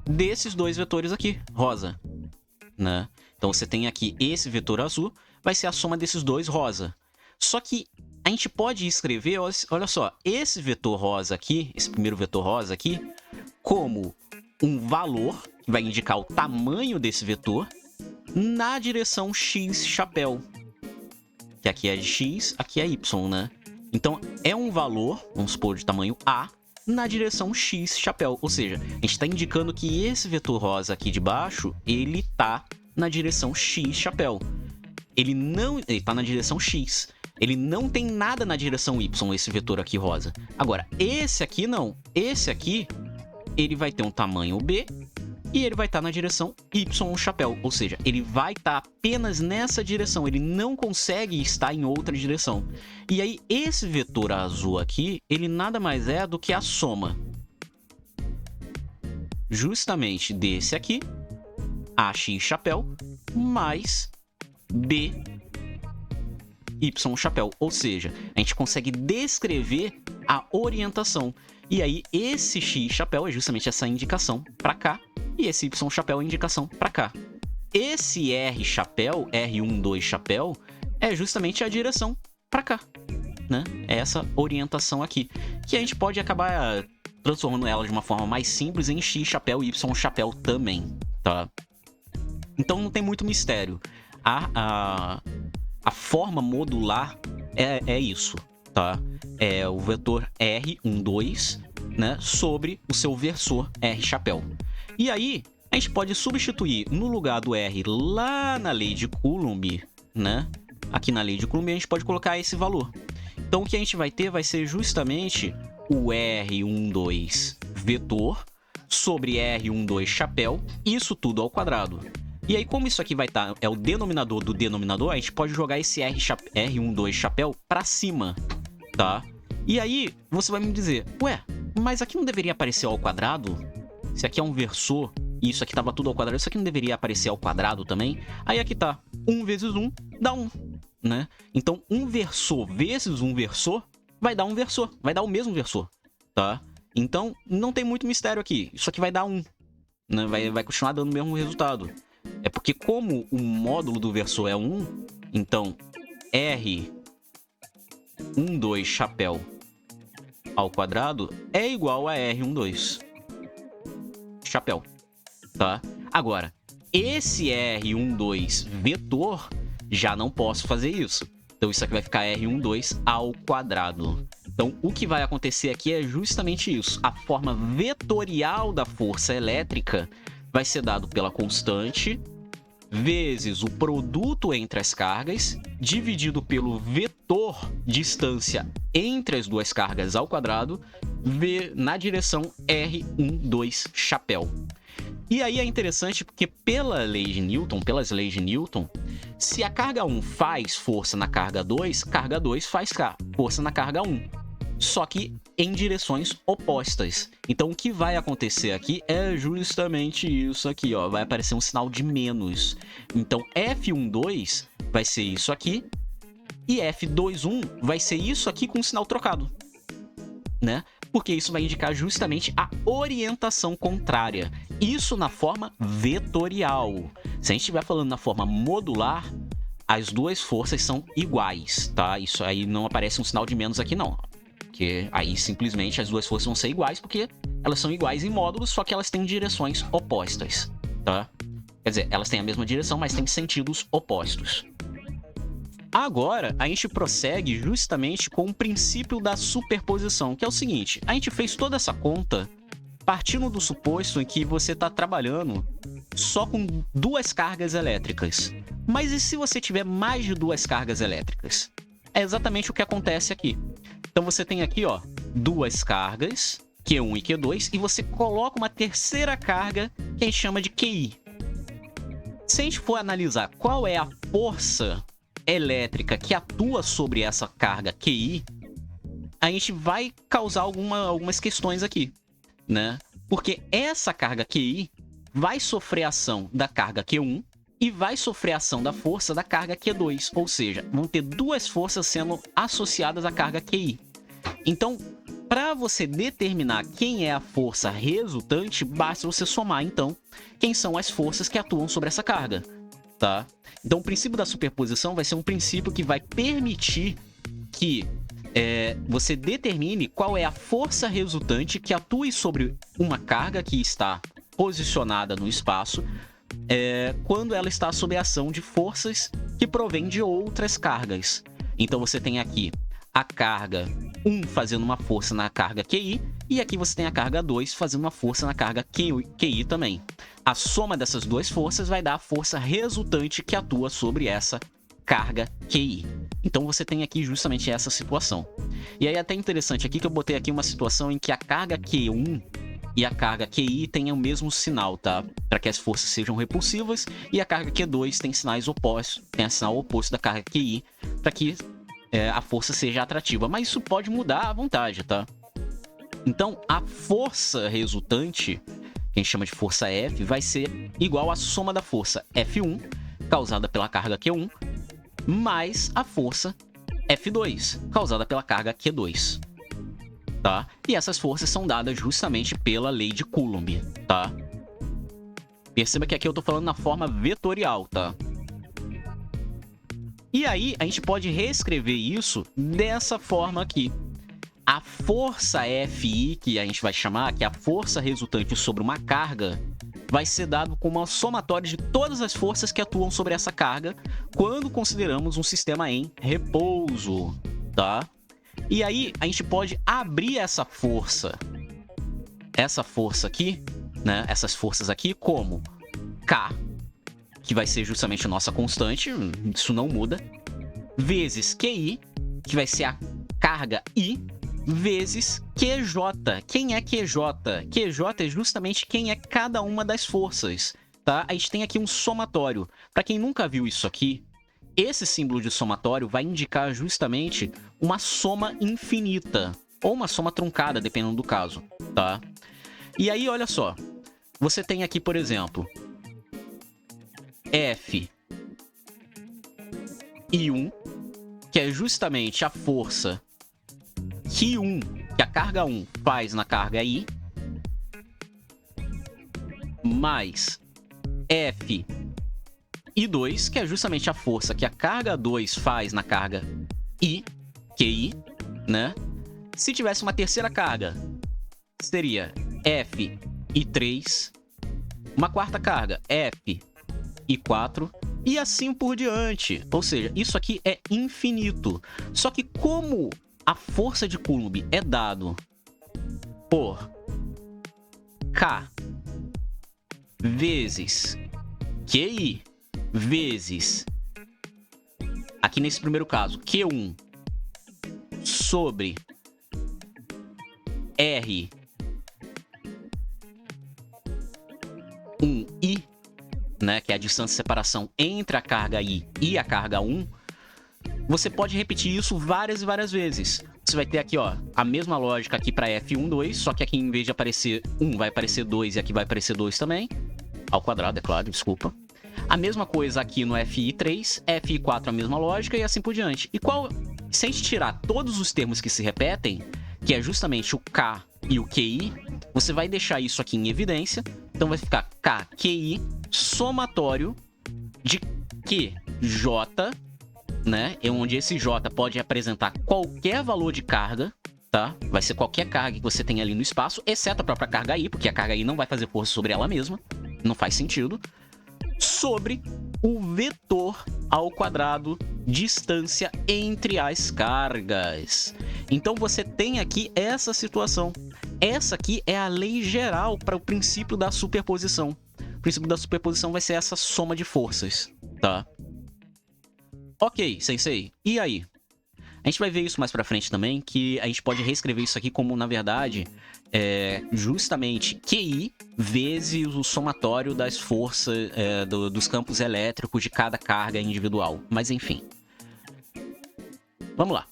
desses dois vetores aqui, rosa, né? Então você tem aqui esse vetor azul, vai ser a soma desses dois rosa. Só que a gente pode escrever, olha só, esse vetor rosa aqui, esse primeiro vetor rosa aqui, como um valor que vai indicar o tamanho desse vetor na direção x chapéu. Que aqui é x, aqui é y, né? Então, é um valor, vamos supor, de tamanho A, na direção X chapéu. Ou seja, a gente está indicando que esse vetor rosa aqui de baixo, ele está na direção X chapéu. Ele está na direção X. Ele não tem nada na direção Y, esse vetor aqui rosa. Agora, esse aqui não. Esse aqui, ele vai ter um tamanho B e ele vai estar na direção Y chapéu. Ou seja, ele vai estar apenas nessa direção. Ele não consegue estar em outra direção. E aí, esse vetor azul aqui, ele nada mais é do que a soma justamente desse aqui, AX chapéu, mais B Y chapéu, ou seja, a gente consegue descrever a orientação. E aí, esse X chapéu é justamente essa indicação para cá, e esse Y chapéu é a indicação para cá. Esse R chapéu, R12 chapéu, é justamente a direção para cá, né? É essa orientação aqui, que a gente pode acabar transformando ela de uma forma mais simples em X chapéu e Y chapéu também, tá? Então não tem muito mistério. A forma modular é isso, tá? É o vetor R12, né, sobre o seu versor R chapéu. E aí, a gente pode substituir no lugar do R lá na lei de Coulomb, né? Aqui na lei de Coulomb a gente pode colocar esse valor. Então o que a gente vai ter vai ser justamente o R12 vetor sobre R12 chapéu, isso tudo ao quadrado. E aí, como isso aqui vai estar, é o denominador do denominador, a gente pode jogar esse R12 chapéu para cima, tá? E aí, você vai me dizer, ué, mas aqui não deveria aparecer ao quadrado? Se aqui é um versor e isso aqui estava tudo ao quadrado, isso aqui não deveria aparecer ao quadrado também? Aí aqui tá, 1 vezes 1 dá 1, né? Então, um versor vezes um versor vai dar um versor, vai dar o mesmo versor, tá? Então, não tem muito mistério aqui, isso aqui vai dar 1, né? Vai continuar dando o mesmo resultado. É porque como o módulo do versor é 1, então R12 chapéu ao quadrado é igual a R12 chapéu, tá? Agora, esse R12 vetor, já não posso fazer isso. Então isso aqui vai ficar R12 ao quadrado. Então o que vai acontecer aqui é justamente isso. A forma vetorial da força elétrica vai ser dado pela constante vezes o produto entre as cargas, dividido pelo vetor distância entre as duas cargas ao quadrado, na direção R12 chapéu. E aí é interessante porque pelas leis de Newton, se a carga 1 faz força na carga 2 faz força na carga 1. Só que em direções opostas. Então o que vai acontecer aqui é justamente isso aqui, ó. Vai aparecer um sinal de menos. Então F12 vai ser isso aqui e F21 vai ser isso aqui com o sinal trocado, né? Porque isso vai indicar justamente a orientação contrária. Isso na forma vetorial. Se a gente estiver falando na forma modular, as duas forças são iguais, tá? Isso aí não aparece um sinal de menos aqui não. Porque aí simplesmente as duas forças vão ser iguais, porque elas são iguais em módulos, só que elas têm direções opostas, tá? Quer dizer, elas têm a mesma direção, mas têm sentidos opostos. Agora, a gente prossegue justamente com o princípio da superposição, que é o seguinte: a gente fez toda essa conta partindo do suposto em que você está trabalhando só com duas cargas elétricas. Mas e se você tiver mais de duas cargas elétricas? É exatamente o que acontece aqui. Então você tem aqui, ó, duas cargas, Q1 e Q2, e você coloca uma terceira carga que a gente chama de QI. Se a gente for analisar qual é a força elétrica que atua sobre essa carga QI, a gente vai causar algumas questões aqui, né? Porque essa carga QI vai sofrer ação da carga Q1 e vai sofrer ação da força da carga Q2, ou seja, vão ter duas forças sendo associadas à carga QI. Então, para você determinar quem é a força resultante, basta você somar, então, quem são as forças que atuam sobre essa carga, tá? Então, o princípio da superposição vai ser um princípio que vai permitir que você determine qual é a força resultante que atue sobre uma carga que está posicionada no espaço quando ela está sob a ação de forças que provêm de outras cargas. Então, você tem aqui a carga 1 fazendo uma força na carga QI, e aqui você tem a carga 2 fazendo uma força na carga QI também. A soma dessas duas forças vai dar a força resultante que atua sobre essa carga QI. Então você tem aqui justamente essa situação. E aí é até interessante aqui que eu botei aqui uma situação em que a carga Q1 e a carga QI têm o mesmo sinal, tá? Para que as forças sejam repulsivas, e a carga Q2 tem sinais opostos, tem o sinal oposto da carga QI, para que a força seja atrativa. Mas isso pode mudar à vontade, tá? Então a força resultante, que a gente chama de força F, vai ser igual à soma da força F1, causada pela carga Q1, mais a força F2, causada pela carga Q2. Tá? E essas forças são dadas justamente pela lei de Coulomb, tá? Perceba que aqui eu tô falando na forma vetorial, tá? E aí, a gente pode reescrever isso dessa forma aqui. A força Fi, que a gente vai chamar, que é a força resultante sobre uma carga, vai ser dado como uma somatória de todas as forças que atuam sobre essa carga quando consideramos um sistema em repouso, tá? E aí, a gente pode abrir essa força aqui, né? Essas forças aqui como K, que vai ser justamente a nossa constante, isso não muda, vezes QI, que vai ser a carga I, vezes QJ. Quem é QJ? QJ é justamente quem é cada uma das forças, tá? A gente tem aqui um somatório. Para quem nunca viu isso aqui, esse símbolo de somatório vai indicar justamente uma soma infinita, ou uma soma truncada, dependendo do caso, tá? E aí, olha só, você tem aqui, por exemplo, F I1, que é justamente a força que a carga 1 faz na carga I, mais F I2, que é justamente a força que a carga 2 faz na carga I, QI, né? Se tivesse uma terceira carga, seria F I3, uma quarta carga, F I4, e assim por diante. Ou seja, isso aqui é infinito. Só que como a força de Coulomb é dado por K vezes QI vezes, aqui nesse primeiro caso, Q1 sobre R 1I, né, que é a distância de separação entre a carga I e a carga 1, você pode repetir isso várias e várias vezes. Você vai ter aqui, ó, a mesma lógica aqui para F12, só que aqui em vez de aparecer 1, vai aparecer 2 e aqui vai aparecer 2 também. Ao quadrado, é claro, desculpa. A mesma coisa aqui no FI3, FI4 a mesma lógica e assim por diante. E se a gente tirar todos os termos que se repetem, que é justamente o K e o QI, você vai deixar isso aqui em evidência. Então vai ficar KQI somatório de QJ, né? Onde esse J pode representar qualquer valor de carga, tá? Vai ser qualquer carga que você tem ali no espaço, exceto a própria carga I, porque a carga I não vai fazer força sobre ela mesma. Não faz sentido. Sobre o vetor ao quadrado, distância entre as cargas. Então você tem aqui essa situação. Essa aqui é a lei geral para o princípio da superposição. O princípio da superposição vai ser essa soma de forças, tá? Ok, sensei. E aí? A gente vai ver isso mais pra frente também, que a gente pode reescrever isso aqui como, na verdade, justamente QI vezes o somatório das forças dos campos elétricos de cada carga individual. Mas enfim. Vamos lá.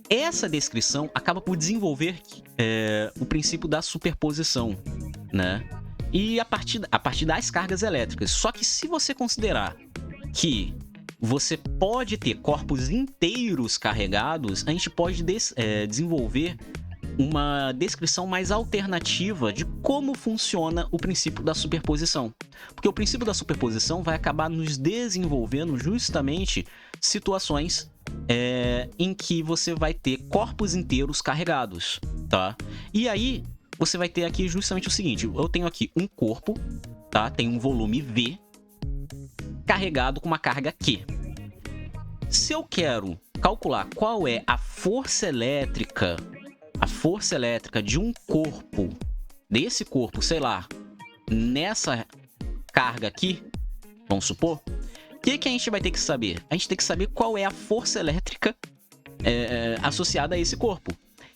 Essa descrição acaba por desenvolver o princípio da superposição, né? E a partir das cargas elétricas. Só que se você considerar que você pode ter corpos inteiros carregados, a gente pode desenvolver uma descrição mais alternativa de como funciona o princípio da superposição. Porque o princípio da superposição vai acabar nos desenvolvendo justamente situações em que você vai ter corpos inteiros carregados, tá? E aí, você vai ter aqui justamente o seguinte, eu tenho aqui um corpo, tá? Tem um volume V, carregado com uma carga Q. Se eu quero calcular qual é a força elétrica de um corpo, desse corpo, sei lá, nessa carga aqui, vamos supor, o que a gente vai ter que saber? A gente tem que saber qual é a força elétrica associada a esse corpo.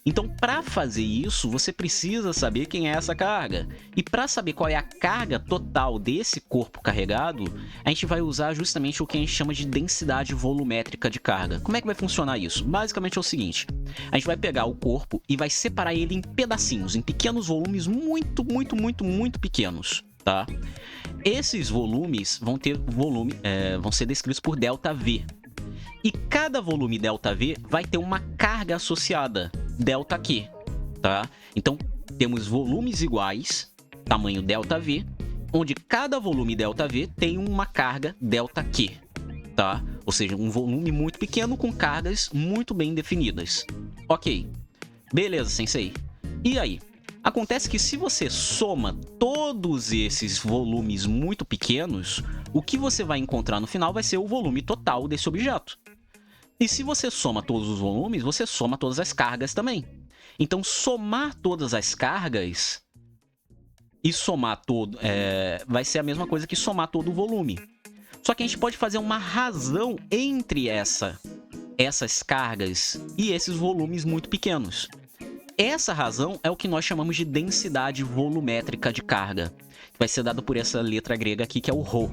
Então, para fazer isso, você precisa saber quem é essa carga. E para saber qual é a carga total desse corpo carregado, a gente vai usar justamente o que a gente chama de densidade volumétrica de carga. Como é que vai funcionar isso? Basicamente é o seguinte: a gente vai pegar o corpo e vai separar ele em pedacinhos, em pequenos volumes muito pequenos, tá? Esses volumes vão ser descritos por ΔV. E cada volume ΔV vai ter uma carga associada, ΔQ, tá? Então, temos volumes iguais, tamanho ΔV, onde cada volume ΔV tem uma carga ΔQ, tá? Ou seja, um volume muito pequeno com cargas muito bem definidas. Ok, beleza, sensei. E aí? Acontece que se você soma todos esses volumes muito pequenos, o que você vai encontrar no final vai ser o volume total desse objeto. E se você soma todos os volumes, você soma todas as cargas também. Então, somar todas as cargas e somar todo vai ser a mesma coisa que somar todo o volume. Só que a gente pode fazer uma razão entre essas cargas e esses volumes muito pequenos. Essa razão é o que nós chamamos de densidade volumétrica de carga, que vai ser dada por essa letra grega aqui, que é o ρ.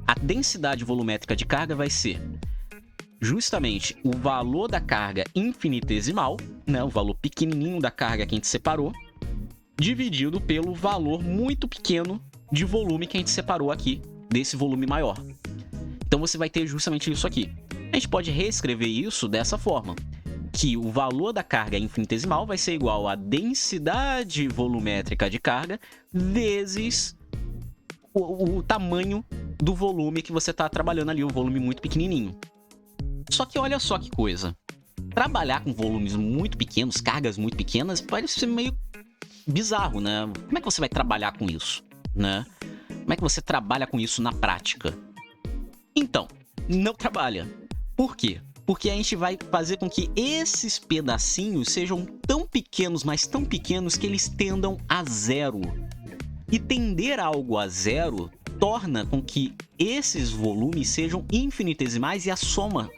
A densidade volumétrica de carga vai ser justamente o valor da carga infinitesimal, né, o valor pequenininho da carga que a gente separou, dividido pelo valor muito pequeno de volume que a gente separou aqui, desse volume maior. Então você vai ter justamente isso aqui. A gente pode reescrever isso dessa forma, que o valor da carga infinitesimal vai ser igual à densidade volumétrica de carga vezes o tamanho do volume que você está trabalhando ali, o volume muito pequenininho. Só que olha só que coisa. Trabalhar com volumes muito pequenos, cargas muito pequenas, parece ser meio bizarro, né? Como é que você vai trabalhar com isso, né? Como é que você trabalha com isso na prática? Então, não trabalha. Por quê? Porque a gente vai fazer com que esses pedacinhos sejam tão pequenos, mas tão pequenos, que eles tendam a zero. E tender algo a zero torna com que esses volumes sejam infinitesimais e a soma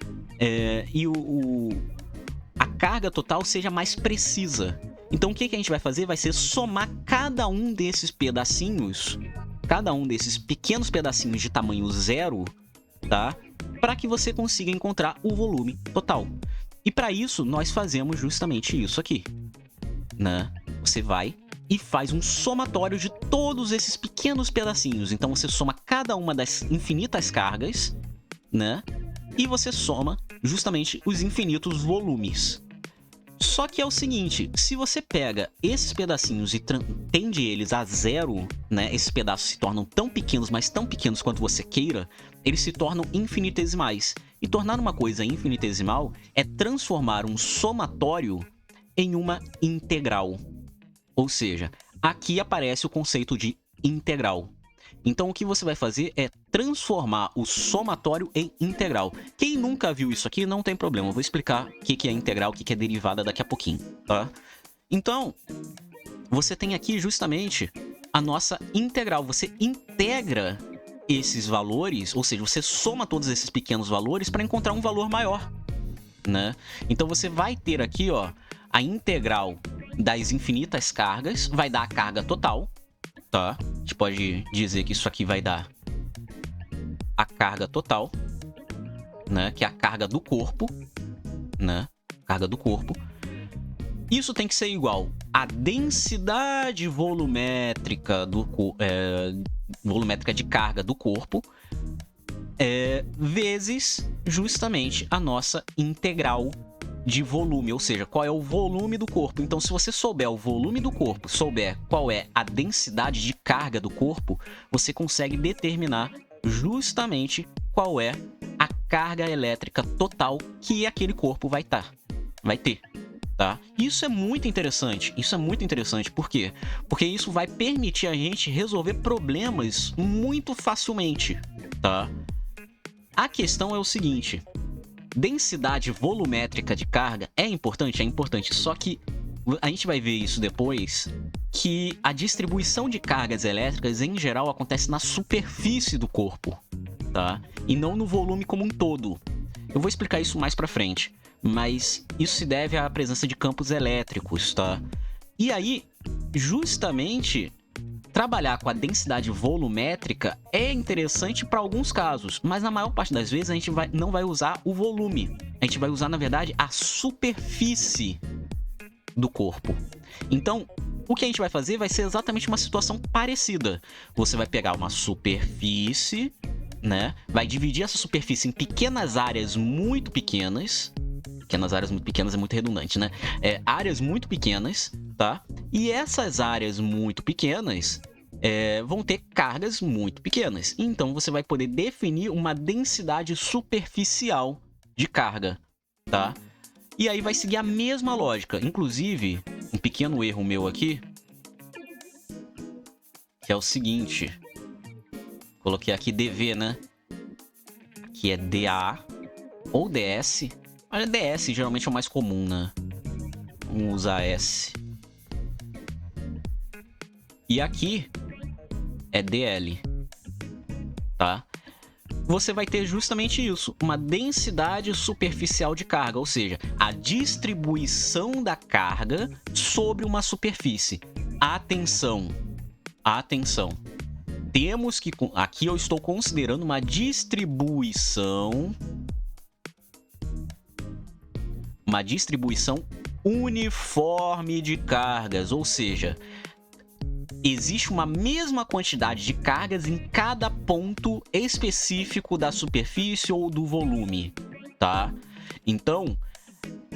a carga total seja mais precisa. Então o que a gente vai fazer vai ser somar cada um desses pedacinhos, cada um desses pequenos pedacinhos de tamanho zero, tá? Para que você consiga encontrar o volume total. E para isso nós fazemos justamente isso aqui, né? Você vai e faz um somatório de todos esses pequenos pedacinhos. Então você soma cada uma das infinitas cargas, né? E você soma justamente os infinitos volumes. Só que é o seguinte, se você pega esses pedacinhos e tende eles a zero, né? Esses pedaços se tornam tão pequenos, mas tão pequenos quanto você queira, eles se tornam infinitesimais. E tornar uma coisa infinitesimal é transformar um somatório em uma integral. Ou seja, aqui aparece o conceito de integral. Então o que você vai fazer é transformar o somatório em integral. Quem nunca viu isso aqui, não tem problema. Eu vou explicar o que é integral, o que é derivada daqui a pouquinho, tá? Então, você tem aqui justamente a nossa integral. Você integra esses valores, ou seja, você soma todos esses pequenos valores para encontrar um valor maior, né? Então você vai ter aqui, ó, a integral das infinitas cargas, vai dar a carga total, tá? A gente pode dizer que isso aqui vai dar a carga total, né? Que é a carga do corpo, né? Carga do corpo. Isso tem que ser igual à densidade volumétrica volumétrica de carga do corpo, vezes justamente a nossa integral de volume, ou seja, qual é o volume do corpo. Então, se você souber o volume do corpo, souber qual é a densidade de carga do corpo, você consegue determinar justamente qual é a carga elétrica total que aquele corpo vai ter, tá? Isso é muito interessante. Por quê? Porque isso vai permitir a gente resolver problemas muito facilmente, tá? A questão é o seguinte: densidade volumétrica de carga é importante? É importante, só que a gente vai ver isso depois, que a distribuição de cargas elétricas, em geral, acontece na superfície do corpo, tá? E não no volume como um todo. Eu vou explicar isso mais pra frente, mas isso se deve à presença de campos elétricos, tá? E aí, justamente, trabalhar com a densidade volumétrica é interessante para alguns casos, mas na maior parte das vezes a gente não vai usar o volume. A gente vai usar, na verdade, a superfície do corpo. Então, o que a gente vai fazer vai ser exatamente uma situação parecida. Você vai pegar uma superfície, né? Vai dividir essa superfície em pequenas áreas muito pequenas. Pequenas áreas muito pequenas é muito redundante, né? Áreas muito pequenas, tá? E essas áreas muito pequenas vão ter cargas muito pequenas. Então, você vai poder definir uma densidade superficial de carga, tá? E aí vai seguir a mesma lógica. Inclusive, um pequeno erro meu aqui, que é o seguinte. Coloquei aqui DV, né? Aqui é DA ou DS. Olha, DS geralmente é o mais comum, né? Vamos usar S. E aqui é DL, tá? Você vai ter justamente isso, uma densidade superficial de carga, ou seja, a distribuição da carga sobre uma superfície. Atenção, atenção. Temos que... Aqui eu estou considerando uma distribuição uniforme de cargas, ou seja, existe uma mesma quantidade de cargas em cada ponto específico da superfície ou do volume, tá? Então,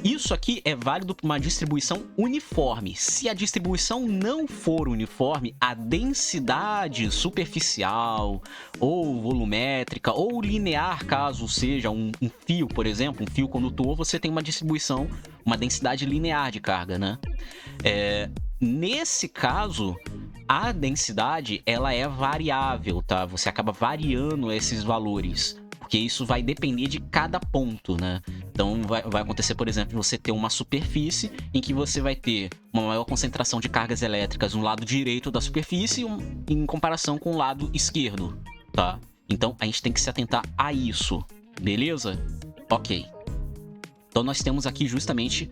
isso aqui é válido para uma distribuição uniforme. Se a distribuição não for uniforme, a densidade superficial ou volumétrica ou linear, caso seja um fio, por exemplo, um fio condutor, você tem uma distribuição, uma densidade linear de carga, né? Nesse caso, a densidade ela é variável, tá? Você acaba variando esses valores, porque isso vai depender de cada ponto, né? Então vai acontecer, por exemplo, você ter uma superfície em que você vai ter uma maior concentração de cargas elétricas no lado direito da superfície em comparação com o lado esquerdo, tá? Então a gente tem que se atentar a isso, beleza? Ok. Então nós temos aqui justamente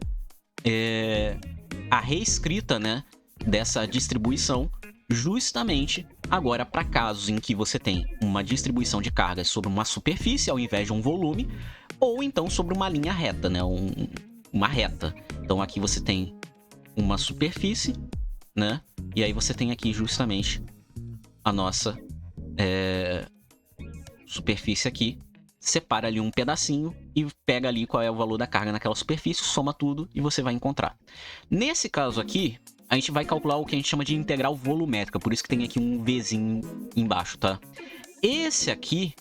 a reescrita, né, dessa distribuição, justamente agora para casos em que você tem uma distribuição de cargas sobre uma superfície ao invés de um volume, ou então sobre uma linha reta, né, uma reta. Então aqui você tem uma superfície, né, e aí você tem aqui justamente a nossa superfície aqui, separa ali um pedacinho e pega ali qual é o valor da carga naquela superfície, soma tudo e você vai encontrar. Nesse caso aqui, a gente vai calcular o que a gente chama de integral volumétrica, por isso que tem aqui um Vzinho embaixo, tá? Esse aqui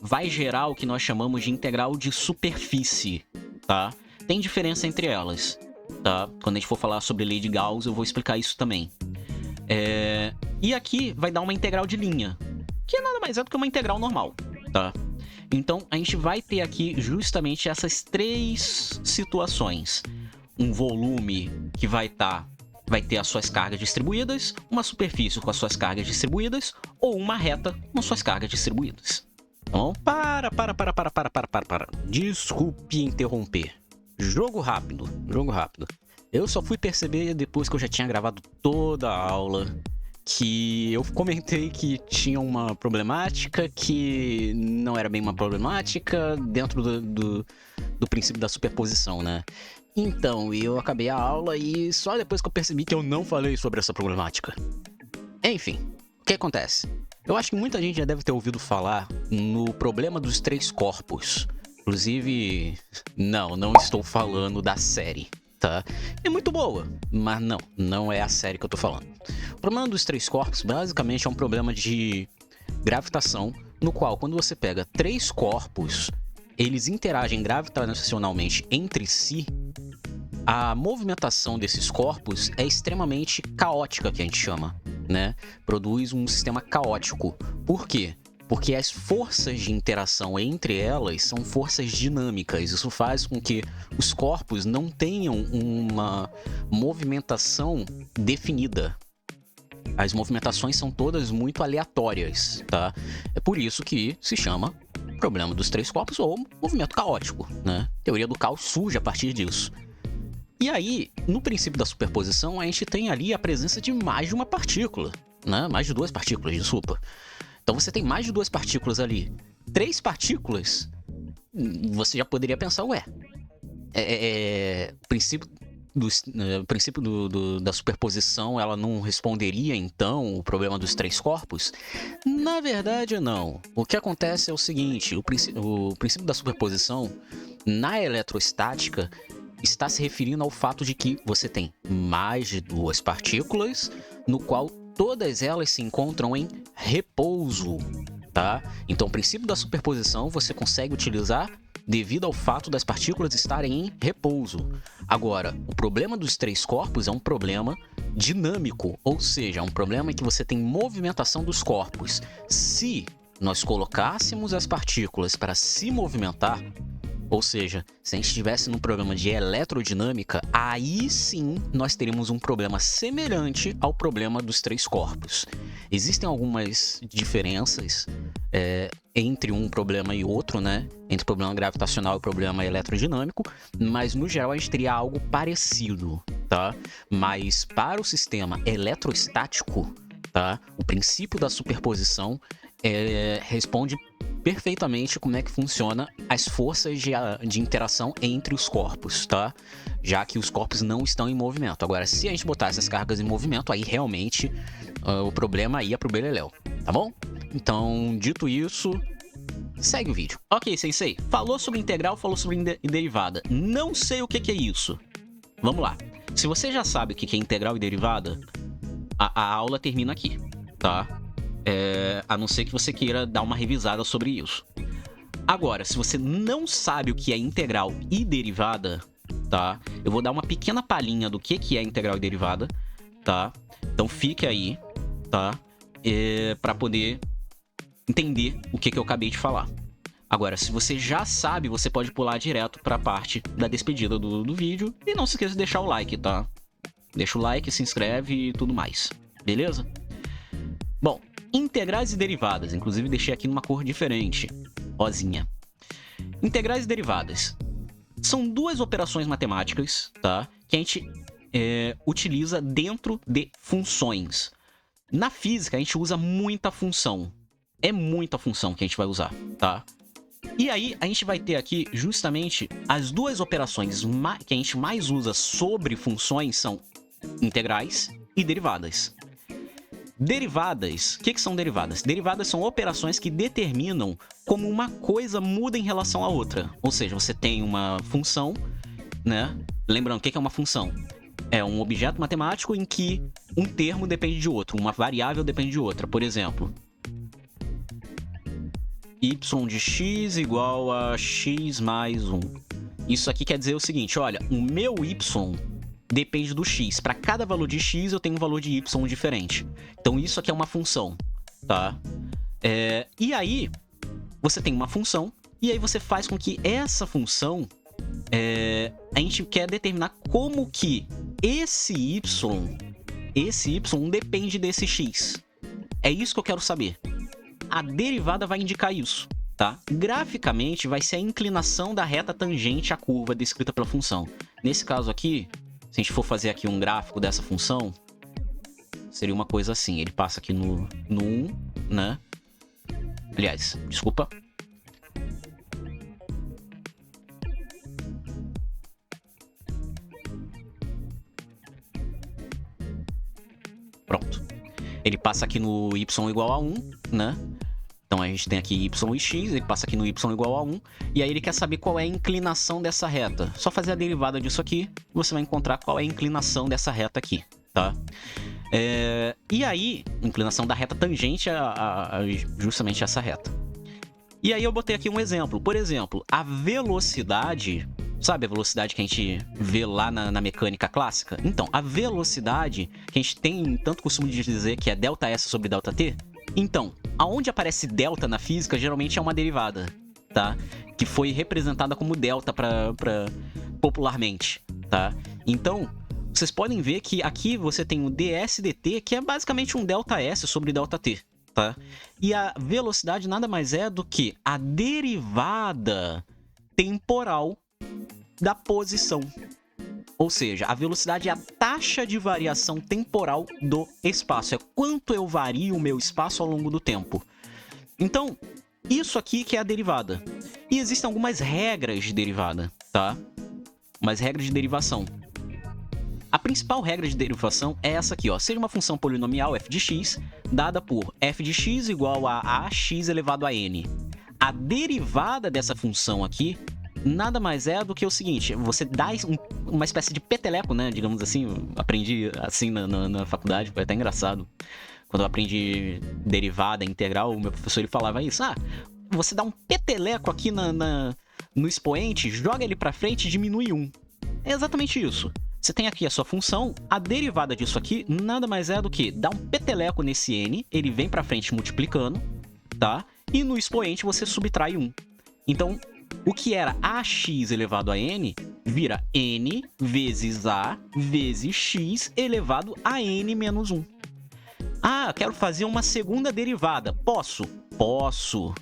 vai gerar o que nós chamamos de integral de superfície, tá? Tem diferença entre elas, tá? Quando a gente for falar sobre lei de Gauss, eu vou explicar isso também. E aqui vai dar uma integral de linha, que nada mais é do que uma integral normal, tá? Então, a gente vai ter aqui justamente essas três situações. Um volume que vai ter as suas cargas distribuídas, uma superfície com as suas cargas distribuídas, ou uma reta com as suas cargas distribuídas. Então, para. Desculpe interromper. Jogo rápido. Eu só fui perceber depois que eu já tinha gravado toda a aula que eu comentei que tinha uma problemática que não era bem uma problemática dentro do princípio da superposição, né? Então, eu acabei a aula e só depois que eu percebi que eu não falei sobre essa problemática. Enfim, o que acontece? Eu acho que muita gente já deve ter ouvido falar no problema dos três corpos. Inclusive, não estou falando da série, tá? É muito boa, mas não é a série que eu tô falando. O problema dos três corpos basicamente é um problema de gravitação, no qual quando você pega três corpos, eles interagem gravitacionalmente entre si, a movimentação desses corpos é extremamente caótica, que a gente chama, né? Produz um sistema caótico. Por quê? Porque as forças de interação entre elas são forças dinâmicas. Isso faz com que os corpos não tenham uma movimentação definida. As movimentações são todas muito aleatórias, tá? É por isso que se chama problema dos três corpos ou movimento caótico, né? A teoria do caos surge a partir disso. E aí, no princípio da superposição, a gente tem ali a presença de mais de uma partícula, né? Mais de duas partículas, desculpa. Então você tem mais de duas partículas ali. Três partículas, você já poderia pensar, ué, o princípio da superposição, ela não responderia, então, o problema dos três corpos? Na verdade, não. O que acontece é o seguinte, o princípio da superposição, na eletrostática, está se referindo ao fato de que você tem mais de duas partículas, no qual todas elas se encontram em repouso, tá? Então, o princípio da superposição você consegue utilizar devido ao fato das partículas estarem em repouso. Agora, o problema dos três corpos é um problema dinâmico, ou seja, é um problema em que você tem movimentação dos corpos. Se nós colocássemos as partículas para se movimentar, ou seja, se a gente estivesse num programa de eletrodinâmica, aí sim nós teríamos um problema semelhante ao problema dos três corpos. Existem algumas diferenças entre um problema e outro, né? Entre o problema gravitacional e o problema eletrodinâmico, mas no geral a gente teria algo parecido, tá? Mas para o sistema eletrostático, tá? O princípio da superposição responde perfeitamente como é que funciona as forças de interação entre os corpos, tá? Já que os corpos não estão em movimento. Agora, se a gente botar essas cargas em movimento, aí realmente o problema ia pro beleléu, tá bom? Então, dito isso, segue o vídeo. Ok, sensei, falou sobre integral, falou sobre derivada. Não sei o que é isso. Vamos lá. Se você já sabe o que é integral e derivada, a aula termina aqui, tá? A não ser que você queira dar uma revisada sobre isso. Agora, se você não sabe o que é integral e derivada, tá? Eu vou dar uma pequena palhinha do que é integral e derivada, tá? Então fique aí, tá? Para poder entender o que eu acabei de falar. Agora, se você já sabe, você pode pular direto para a parte da despedida do vídeo. E não se esqueça de deixar o like, tá? Deixa o like, se inscreve e tudo mais. Beleza? Bom, integrais e derivadas. Inclusive, deixei aqui numa cor diferente. Rosinha. Integrais e derivadas. São duas operações matemáticas, tá? Que a gente utiliza dentro de funções. Na física, a gente usa muita função. É muita função que a gente vai usar, tá? E aí, a gente vai ter aqui justamente as duas operações que a gente mais usa sobre funções são integrais e derivadas. Derivadas, o que são derivadas? Derivadas são operações que determinam como uma coisa muda em relação à outra. Ou seja, você tem uma função, né? Lembrando, o que é uma função? É um objeto matemático em que um termo depende de outro, uma variável depende de outra. Por exemplo, y de x igual a x mais 1. Isso aqui quer dizer o seguinte, olha, o meu y depende do x. Para cada valor de x, eu tenho um valor de y diferente. Então, isso aqui é uma função, tá? E aí, você tem uma função, e aí você faz com que essa função... a gente quer determinar como que esse y depende desse x. É isso que eu quero saber. A derivada vai indicar isso, tá? Graficamente, vai ser a inclinação da reta tangente à curva descrita pela função. Nesse caso aqui, se a gente for fazer aqui um gráfico dessa função, seria uma coisa assim. Ele passa aqui no 1, né? Aliás, desculpa. Pronto. Ele passa aqui no y igual a 1, né? Então a gente tem aqui y e x, ele passa aqui no y igual a 1, e aí ele quer saber qual é a inclinação dessa reta. Só fazer a derivada disso aqui, você vai encontrar qual é a inclinação dessa reta aqui, tá? E aí, inclinação da reta tangente a justamente essa reta. E aí eu botei aqui um exemplo. Por exemplo, a velocidade... Sabe a velocidade que a gente vê lá na mecânica clássica? Então, a velocidade que a gente tem tanto costume de dizer que é ΔS sobre ΔT. Então, aonde aparece delta na física, geralmente é uma derivada, tá? Que foi representada como delta popularmente, tá? Então, vocês podem ver que aqui você tem o ds dt, que é basicamente um ΔS sobre ΔT, tá? E a velocidade nada mais é do que a derivada temporal da posição. Ou seja, a velocidade é a taxa de variação temporal do espaço. É quanto eu vario o meu espaço ao longo do tempo. Então, isso aqui que é a derivada. E existem algumas regras de derivada, tá? Umas regras de derivação. A principal regra de derivação é essa aqui, ó. Seja uma função polinomial f de x, dada por f de x igual a ax elevado a n. A derivada dessa função aqui nada mais é do que o seguinte: você dá uma espécie de peteleco, né? Digamos assim, eu aprendi assim na faculdade, foi até engraçado. Quando eu aprendi derivada integral, o meu professor ele falava isso. Ah, você dá um peteleco aqui no expoente, joga ele pra frente e diminui 1. É exatamente isso. Você tem aqui a sua função, a derivada disso aqui nada mais é do que dar um peteleco nesse n, ele vem pra frente multiplicando, tá? E no expoente você subtrai 1. Então, o que era ax elevado a n vira n vezes a vezes x elevado a n menos 1. Ah, quero fazer uma segunda derivada. Posso? Posso.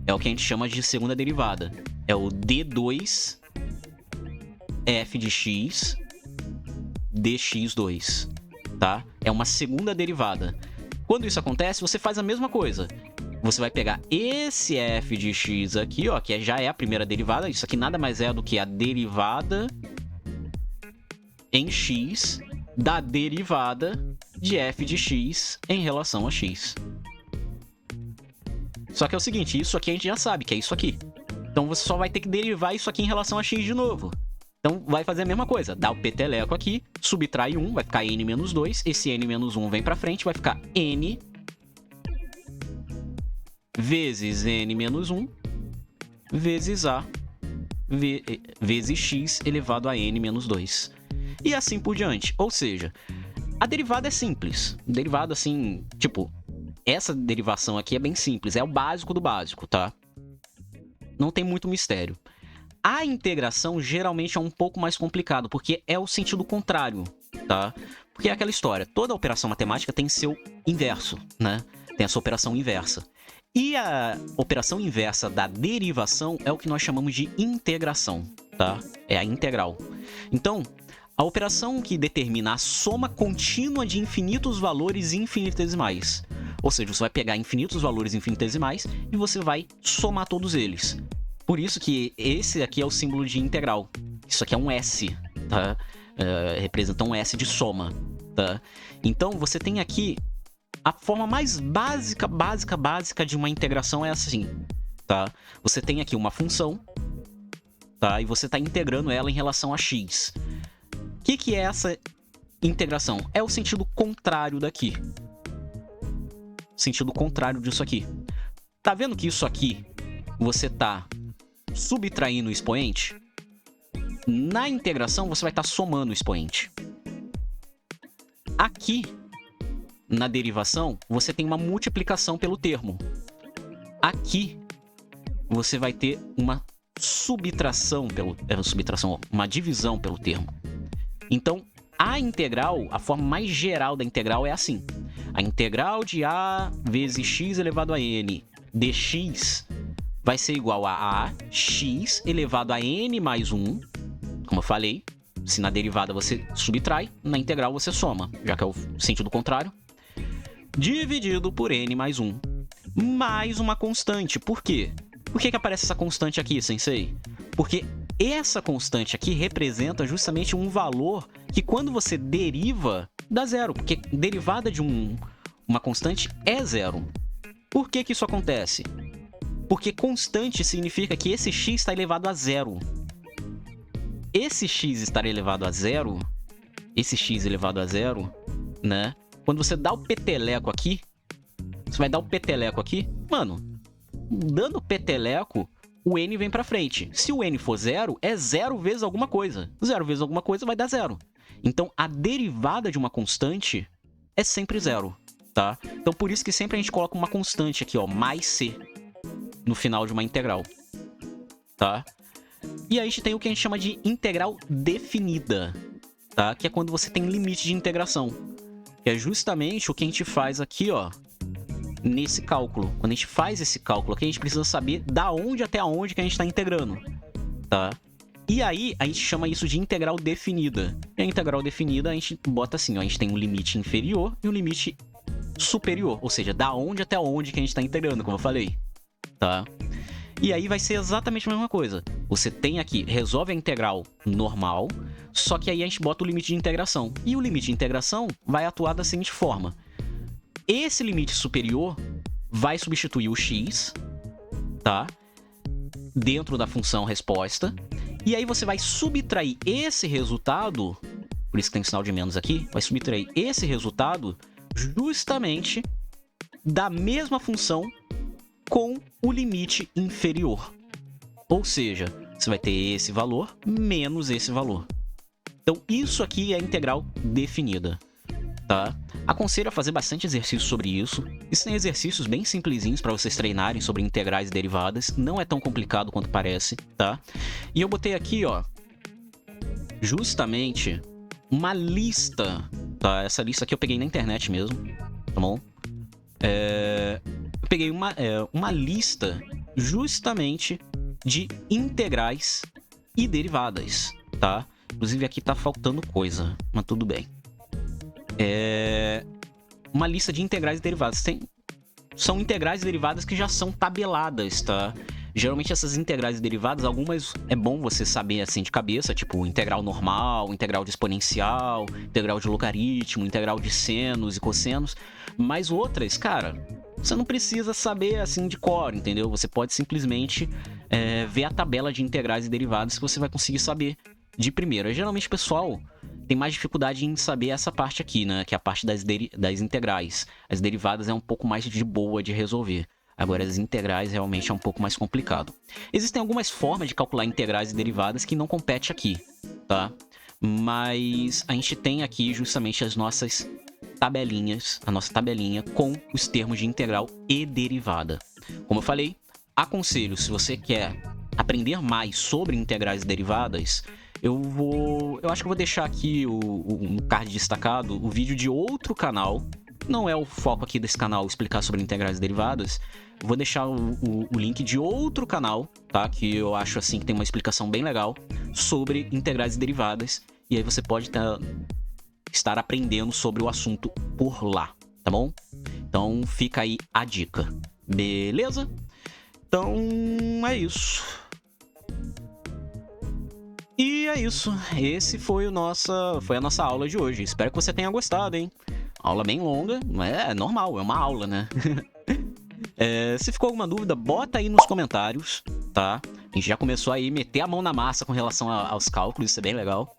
É o que a gente chama de segunda derivada. É o d2 f de x dx2, tá? É uma segunda derivada. Quando isso acontece, você faz a mesma coisa. Você vai pegar esse f de x aqui, ó, que já é a primeira derivada. Isso aqui nada mais é do que a derivada em x da derivada de f de x em relação a x. Só que é o seguinte, isso aqui a gente já sabe que é isso aqui. Então você só vai ter que derivar isso aqui em relação a x de novo. Então vai fazer a mesma coisa, dá o peteleco aqui, subtrai 1, vai ficar n menos 2, esse n menos 1 vem pra frente, vai ficar n vezes n menos 1 vezes a vezes x elevado a n menos 2. E assim por diante. Ou seja, a derivada é simples. Derivada assim, tipo, essa derivação aqui é bem simples, é o básico do básico, tá? Não tem muito mistério. A integração geralmente é um pouco mais complicado, porque é o sentido contrário, tá? Porque é aquela história, toda operação matemática tem seu inverso, né? Tem essa operação inversa. E a operação inversa da derivação é o que nós chamamos de integração, tá? É a integral. Então, a operação que determina a soma contínua de infinitos valores infinitesimais. Ou seja, você vai pegar infinitos valores infinitesimais e você vai somar todos eles. Por isso que esse aqui é o símbolo de integral. Isso aqui é um S, tá? Representa um S de soma, tá? Então, você tem aqui a forma mais básica de uma integração é assim, tá? Você tem aqui uma função, tá? E você está integrando ela em relação a x. O que é essa integração? É o sentido contrário daqui. Sentido contrário disso aqui. Tá vendo que isso aqui você tá subtraindo o expoente? Na integração, você vai estar somando o expoente. Aqui, na derivação, você tem uma multiplicação pelo termo. Aqui, você vai ter uma subtração uma divisão pelo termo. Então, a integral, a forma mais geral da integral é assim. A integral de a vezes x elevado a n dx vai ser igual a x elevado a n mais 1, como eu falei. Se na derivada você subtrai, na integral você soma, já que é o sentido contrário. Dividido por n mais 1, mais uma constante. Por quê? Por que aparece essa constante aqui, sensei? Porque essa constante aqui representa justamente um valor que quando você deriva, dá zero. Porque derivada de uma constante é zero. Por que isso acontece? Porque constante significa que esse x está elevado a zero. Esse x estar elevado a zero, né? Quando você dá o peteleco aqui, você vai dar o peteleco aqui, mano, dando o peteleco, o n vem pra frente. Se o n for zero, é zero vezes alguma coisa. Zero vezes alguma coisa vai dar zero. Então, a derivada de uma constante é sempre zero. tá? Então, por isso que sempre a gente coloca uma constante aqui, ó, mais C, no final de uma integral, tá? E aí a gente tem o que a gente chama de integral definida, tá? Que é quando você tem limite de integração. Que é justamente o que a gente faz aqui, ó, nesse cálculo. Quando a gente faz esse cálculo aqui, a gente precisa saber da onde até onde que a gente está integrando, tá? E aí, a gente chama isso de integral definida. E a integral definida, a gente bota assim, ó, a gente tem um limite inferior e um limite superior. Ou seja, da onde até onde que a gente está integrando, como eu falei, tá? E aí vai ser exatamente a mesma coisa. Você tem aqui, resolve a integral normal, só que aí a gente bota o limite de integração. E o limite de integração vai atuar da seguinte forma. Esse limite superior vai substituir o x, tá? Dentro da função resposta. E aí você vai subtrair esse resultado, por isso que tem um sinal de menos aqui, vai subtrair esse resultado justamente da mesma função com o limite inferior. Ou seja, você vai ter esse valor menos esse valor. Então, isso aqui é a integral definida, tá? Aconselho a fazer bastante exercício sobre isso. Existem exercícios bem simplesinhos para vocês treinarem sobre integrais e derivadas. Não é tão complicado quanto parece, tá? E eu botei aqui, ó, justamente uma lista, tá? Essa lista aqui eu peguei na internet mesmo, tá bom? Eu peguei uma lista justamente de integrais e derivadas, tá? Inclusive aqui tá faltando coisa, mas tudo bem. Uma lista de integrais e derivadas. São integrais e derivadas que já são tabeladas, tá? Geralmente essas integrais e derivadas, algumas é bom você saber assim de cabeça, tipo integral normal, integral de exponencial, integral de logaritmo, integral de senos e cossenos. Mas outras, cara, você não precisa saber assim de cor, entendeu? Você pode simplesmente ver a tabela de integrais e derivadas que você vai conseguir saber de primeira. Geralmente o pessoal tem mais dificuldade em saber essa parte aqui, né? Que é a parte das integrais. As derivadas é um pouco mais de boa de resolver. Agora, as integrais realmente é um pouco mais complicado. Existem algumas formas de calcular integrais e derivadas que não competem aqui, tá? Mas a gente tem aqui justamente as nossas tabelinhas, a nossa tabelinha com os termos de integral e derivada. Como eu falei, aconselho, se você quer aprender mais sobre integrais e derivadas, eu acho que eu vou deixar aqui no card destacado o vídeo de outro canal. Não é o foco aqui desse canal explicar sobre integrais e derivadas. Vou deixar o link de outro canal, tá? Que eu acho assim que tem uma explicação bem legal sobre integrais e derivadas. E aí você pode estar aprendendo sobre o assunto por lá, tá bom? Então fica aí a dica, beleza? Então é isso. E é isso. Esse foi a nossa aula de hoje. Espero que você tenha gostado, hein? Aula bem longa, mas é normal, é uma aula, né? Se ficou alguma dúvida, bota aí nos comentários, tá? A gente já começou aí a meter a mão na massa com relação aos cálculos, isso é bem legal,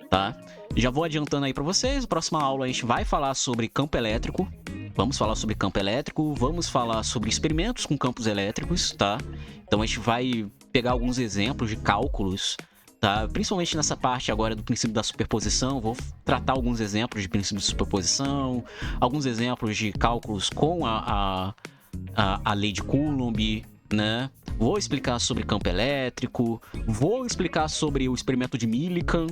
tá? Já vou adiantando aí pra vocês, na próxima aula a gente vai falar sobre campo elétrico. Vamos falar sobre campo elétrico, vamos falar sobre experimentos com campos elétricos, tá? Então a gente vai pegar alguns exemplos de cálculos, tá? Principalmente nessa parte agora do princípio da superposição, vou tratar alguns exemplos de princípio de superposição, alguns exemplos de cálculos com a lei de Coulomb, né? Vou explicar sobre campo elétrico, vou explicar sobre o experimento de Millikan,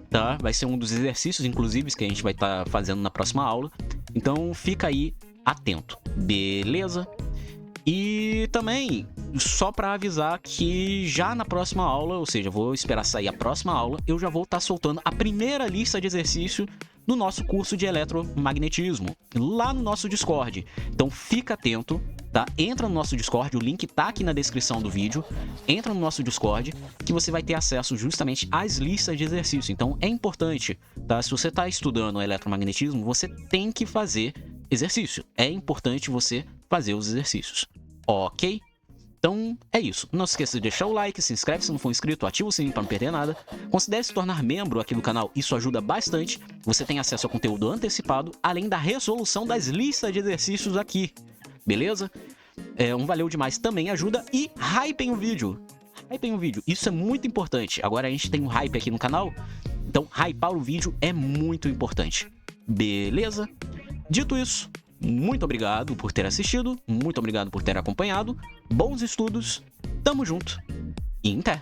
tá? Vai ser um dos exercícios, inclusive, que a gente vai estar fazendo na próxima aula. Então fica aí atento, beleza? E também, só para avisar que já na próxima aula, ou seja, vou esperar sair a próxima aula, eu já vou estar soltando a primeira lista de exercício do nosso curso de eletromagnetismo, lá no nosso Discord. Então fica atento, tá? Entra no nosso Discord, o link tá aqui na descrição do vídeo. Entra no nosso Discord que você vai ter acesso justamente às listas de exercício. Então é importante, tá? Se você está estudando eletromagnetismo, você tem que fazer exercício. É importante você fazer os exercícios, ok? Então é isso. Não se esqueça de deixar o like, se inscreve se não for inscrito, ativa o sininho para não perder nada. Considere se tornar membro aqui do canal, isso ajuda bastante. Você tem acesso ao conteúdo antecipado, além da resolução das listas de exercícios aqui, beleza? Um valeu demais também ajuda e hypem o vídeo. Hypem o vídeo, isso é muito importante. Agora a gente tem um hype aqui no canal, então hypar o vídeo é muito importante, beleza? Dito isso, muito obrigado por ter assistido, muito obrigado por ter acompanhado. Bons estudos, tamo junto e em pé.